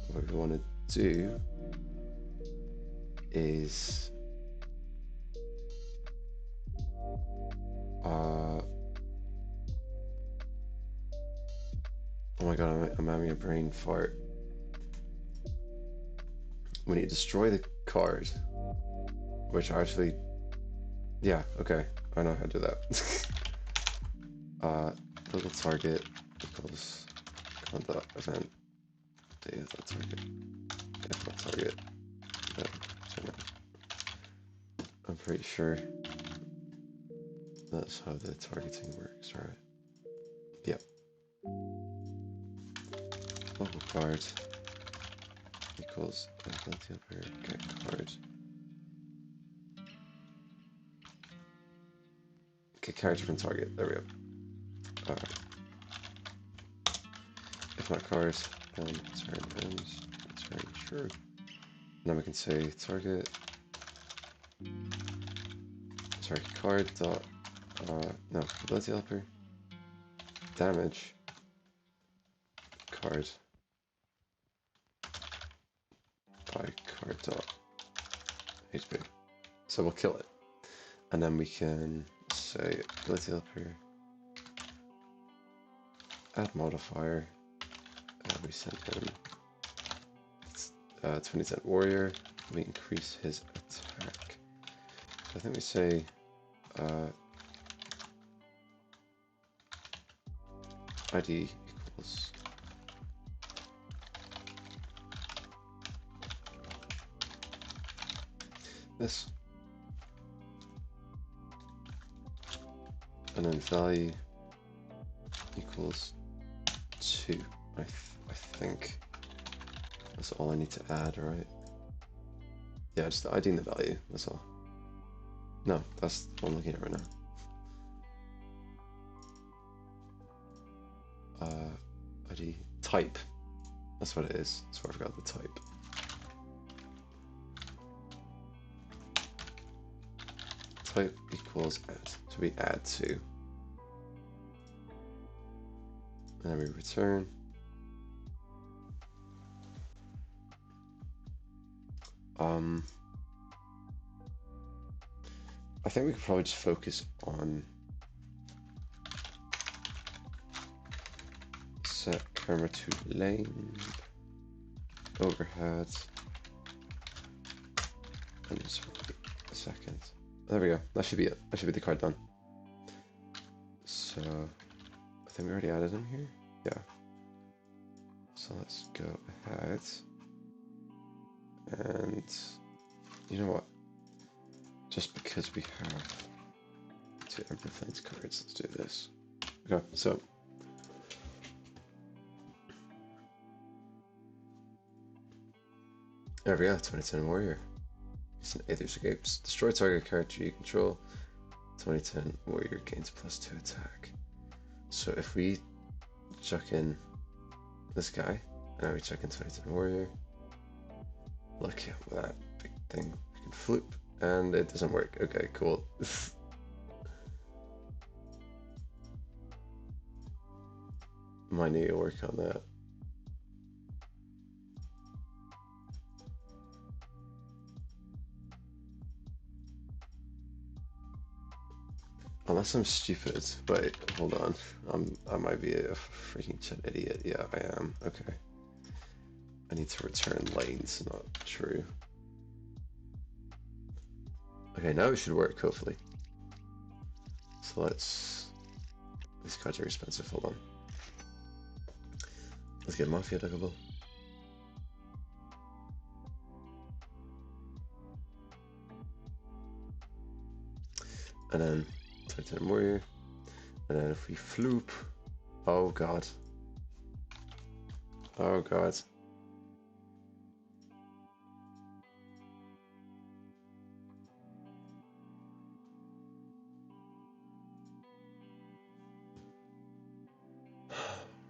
[SPEAKER 1] What we want to do is oh my god, I'm having a brain fart. We need to destroy the card, which actually, yeah, okay, I know how to do that. Local target equals conduct event data target. If not target, then I'm pretty sure that's how the targeting works, right? Yep. Local card equals ability over get card. Get character from target. There we go. If not card, then turn ends, turn true. And then we can say target card dot no ability helper damage card by card dot HP. So we'll kill it. And then we can say ability helper, add modifier, and we send him 2010 warrior. We increase his attack. I think we say ID equals this, and then value equals 2. I think that's all I need to add, right? Yeah, just the ID and the value, that's all. No, that's what I'm looking at right now. ID type. That's what it is. That's where I forgot the type. Type equals add. So we add 2. And then we return. I think we could probably just focus on set camera to lane, overhead, and just wait a second. There we go. That should be it. That should be the card done. So I think we already added him here. Yeah. So let's go ahead. And you know what? Just because we have 2 amplified cards, let's do this. Okay, so there we go, 2010 warrior. It's an Aether escapes. Destroy target character you control. 2010 warrior gains +2 attack. So if we chuck in this guy, and we chuck in 2010 warrior, look at that big thing. We can flip, and it doesn't work. Okay, cool. Might need to work on that. Unless I'm stupid. Wait, hold on. I might be a freaking idiot. Yeah, I am. Okay. I need to return lanes, not true. Okay, now it should work, hopefully. So let's... These cards are expensive, hold on. Let's get Mafia Duckable. And then Titan Warrior. And then if we floop... Oh god. Oh god.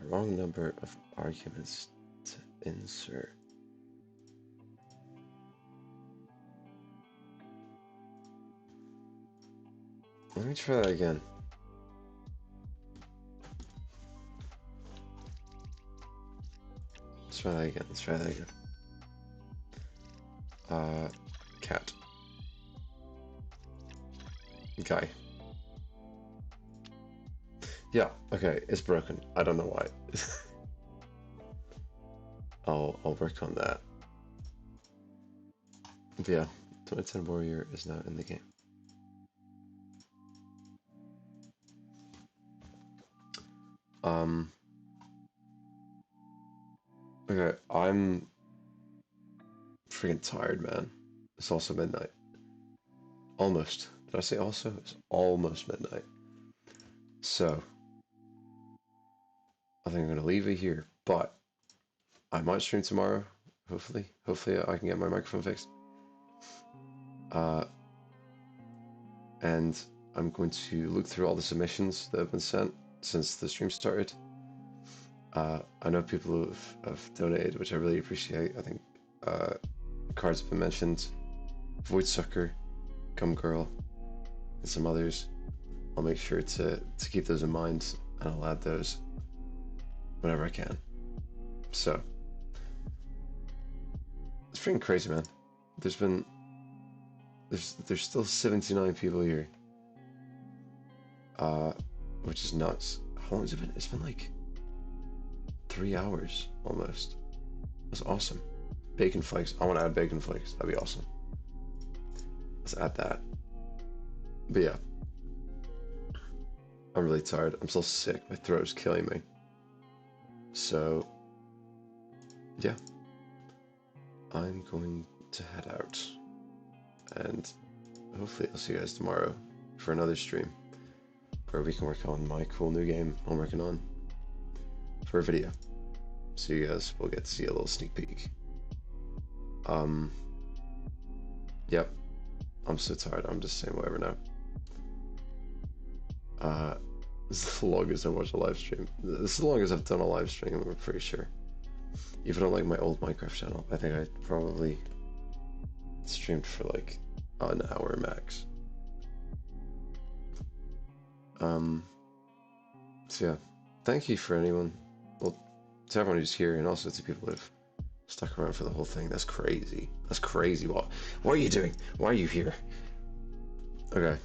[SPEAKER 1] Wrong number of arguments to insert. Let me try that again. Let's try that again. Let's try that again. Cat. Guy. Yeah, okay, it's broken. I don't know why. I'll work on that. But yeah, 2010 Warrior is now in the game. Okay, I'm freaking tired, man. It's also midnight. Almost. Did I say also? It's almost midnight. So, I think I'm gonna leave it here, but I might stream tomorrow, hopefully. Hopefully I can get my microphone fixed. And I'm going to look through all the submissions that have been sent since the stream started. I know people who have donated, which I really appreciate. I think cards have been mentioned. Voidsucker, Gum Girl, and some others. I'll make sure to keep those in mind and I'll add those whenever I can. So it's freaking crazy, man. There's still 79 people here, which is nuts. How long has it been? It's been like 3 hours almost. That's awesome. Bacon flakes. I want to add bacon flakes. That'd be awesome. Let's add that. But yeah, I'm really tired. I'm still sick. My throat is killing me. So yeah, I'm going to head out, and hopefully I'll see you guys tomorrow for another stream where we can work on my cool new game I'm working on for a video. So you guys will get to see a little sneak peek. Yep. I'm so tired. I'm just saying whatever now. This is the longest I watched a live stream. This is the longest I've done a live stream, I'm pretty sure. Even on like my old Minecraft channel, I think I probably streamed for like an hour max. So yeah, thank you for anyone, well, to everyone who's here, and also to people that have stuck around for the whole thing. That's crazy. That's crazy. What are you doing? Why are you here? Okay.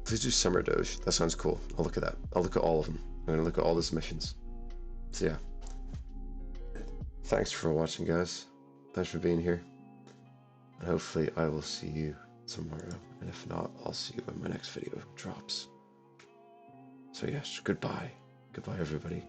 [SPEAKER 1] Please do Summer Doge. That sounds cool. I'll look at that. I'll look at all of them. I'm gonna look at all the submissions. So yeah. Thanks for watching, guys. Thanks for being here. And hopefully I will see you tomorrow. And if not, I'll see you when my next video drops. So yes, goodbye. Goodbye, everybody.